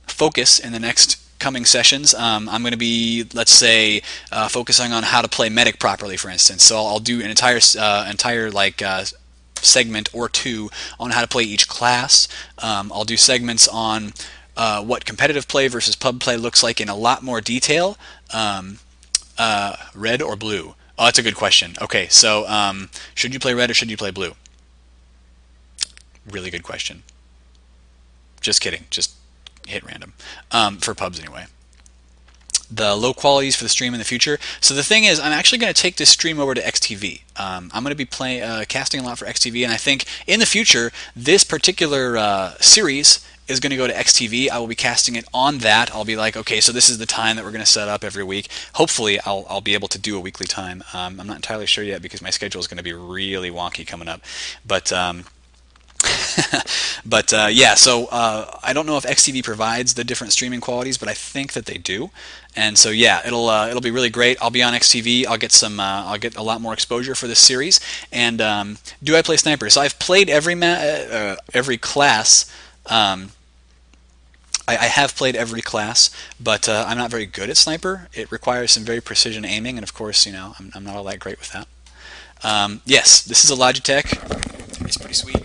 focus in the next coming sessions. I'm going to be, let's say, focusing on how to play Medic properly, for instance. So I'll do an entire segment or two on how to play each class. I'll do segments on what competitive play versus pub play looks like in a lot more detail. Red or blue? Oh, that's a good question. Okay, so should you play red or should you play blue? Really good question. Just kidding. Just hit random. For pubs anyway. The low qualities for the stream in the future. So the thing is, I'm actually going to take this stream over to XTV. I'm going to be casting a lot for XTV, and I think in the future, this particular series is going to go to XTV. I will be casting it on that. I'll be like, okay, so this is the time that we're going to set up every week. Hopefully, I'll be able to do a weekly time. I'm not entirely sure yet because my schedule is going to be really wonky coming up. But yeah, so I don't know if XTV provides the different streaming qualities, but I think that they do. And so yeah, it'll be really great. I'll be on XTV. I'll get a lot more exposure for this series. And do I play sniper? So I've played every class. I have played every class, but I'm not very good at sniper. It requires some very precision aiming, and of course, you know, I'm not all that great with that. Yes, this is a Logitech. It's pretty sweet.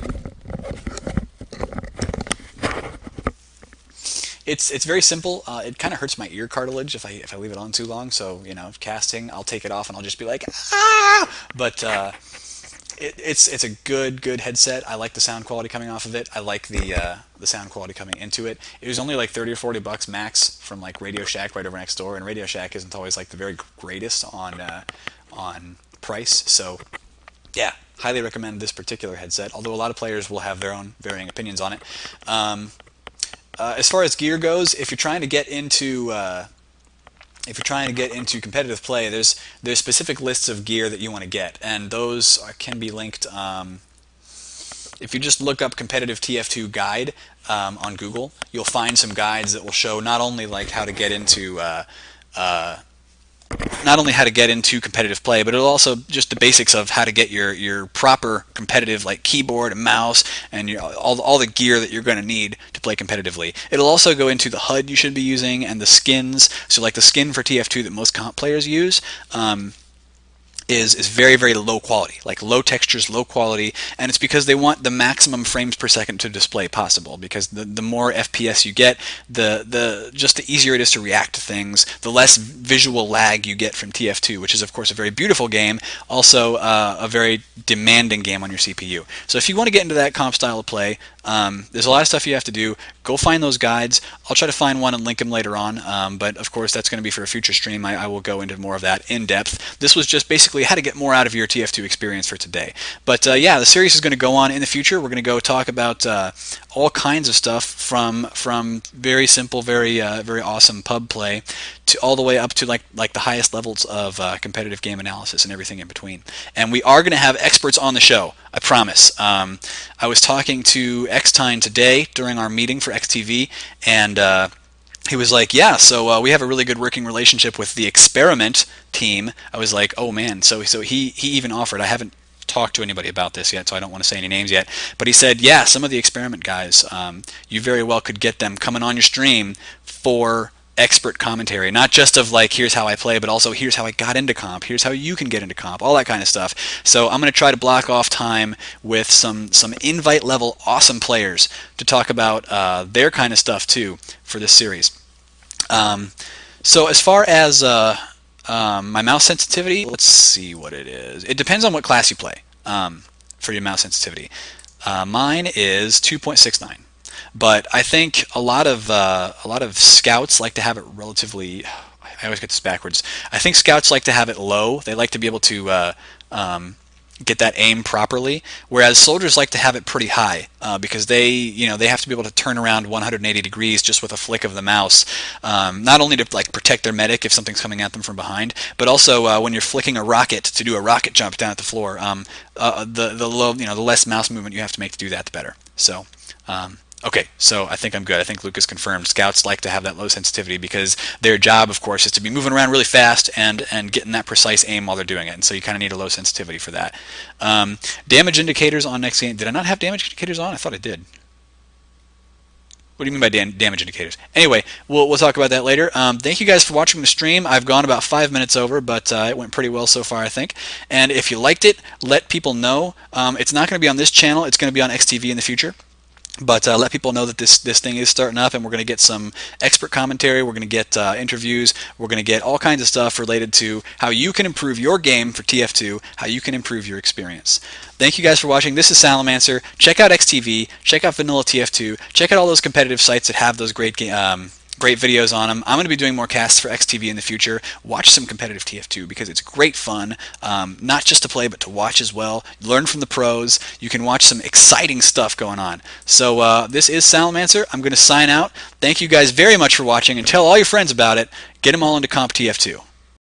It's very simple. It kind of hurts my ear cartilage if I leave it on too long. So you know, casting, I'll take it off and I'll just be like, ah! But it's a good headset. I like the sound quality coming off of it. I like the sound quality coming into it. It was only like 30 or 40 bucks max from like Radio Shack right over next door, and Radio Shack isn't always like the very greatest on price. So yeah, highly recommend this particular headset. Although a lot of players will have their own varying opinions on it. As far as gear goes, if you're trying to get into competitive play, there's specific lists of gear that you want to get, and those can be linked. If you just look up competitive TF2 guide on Google, you'll find some guides that will show not only like how to get into competitive play, but it'll also just the basics of how to get your proper competitive like keyboard and mouse and all the gear that you're going to need to play competitively. It'll also go into the HUD you should be using and the skins. So like the skin for TF2 that most comp players use is very, very low quality, like low textures, low quality, and it's because they want the maximum frames per second to display possible, because the more FPS you get, just the easier it is to react to things, the less visual lag you get from TF2, which is of course a very beautiful game, also a very demanding game on your CPU. So if you want to get into that comp style of play, there's a lot of stuff you have to do. Go find those guides. I'll try to find one and link them later on, but of course that's going to be for a future stream. I will go into more of that in depth. This was just basically how to get more out of your TF2 experience for today. But yeah, the series is going to go on in the future. We're going to go talk about all kinds of stuff from very simple, very awesome pub play to all the way up to like the highest levels of competitive game analysis and everything in between. And we are going to have experts on the show, I promise. I was talking to Xtine today during our meeting for XTV, and he was like, yeah, so we have a really good working relationship with the Experiment team. I was like, oh man, so he even offered. I haven't talked to anybody about this yet, so I don't want to say any names yet, but he said, yeah, some of the Experiment guys, you very well could get them coming on your stream for expert commentary, not just of like, here's how I play, but also here's how I got into comp, here's how you can get into comp, all that kind of stuff. So I'm going to try to block off time with some invite level awesome players to talk about their kind of stuff too for this series. So as far as my mouse sensitivity, let's see what it is. It depends on what class you play for your mouse sensitivity. Mine is 2.69. But I think a lot of scouts like to have it relatively. I always get this backwards. I think scouts like to have it low. They like to be able to get that aim properly, whereas soldiers like to have it pretty high because they have to be able to turn around 180 degrees just with a flick of the mouse, not only to like protect their medic if something's coming at them from behind, but also when you're flicking a rocket to do a rocket jump down at the floor, the less mouse movement you have to make to do that, the better. So. Okay, so I think I'm good. I think Lucas confirmed Scouts like to have that low sensitivity because their job, of course, is to be moving around really fast and getting that precise aim while they're doing it. And so you kind of need a low sensitivity for that. Damage indicators on next game. Did I not have damage indicators on? I thought I did. What do you mean by damage indicators? Anyway, we'll talk about that later. Thank you guys for watching the stream. I've gone about 5 minutes over, but it went pretty well so far, I think. And if you liked it, let people know. It's not going to be on this channel. It's going to be on XTV in the future. But let people know that this thing is starting up, and we're going to get some expert commentary. We're going to get interviews. We're going to get all kinds of stuff related to how you can improve your game for TF2, how you can improve your experience. Thank you guys for watching. This is Salamancer. Check out XTV. Check out Vanilla TF2. Check out all those competitive sites that have those great videos on them. I'm going to be doing more casts for XTV in the future. Watch some competitive TF2 because it's great fun, not just to play but to watch as well. Learn from the pros. You can watch some exciting stuff going on. So this is Salamancer. I'm going to sign out. Thank you guys very much for watching, and tell all your friends about it. Get them all into Comp TF2.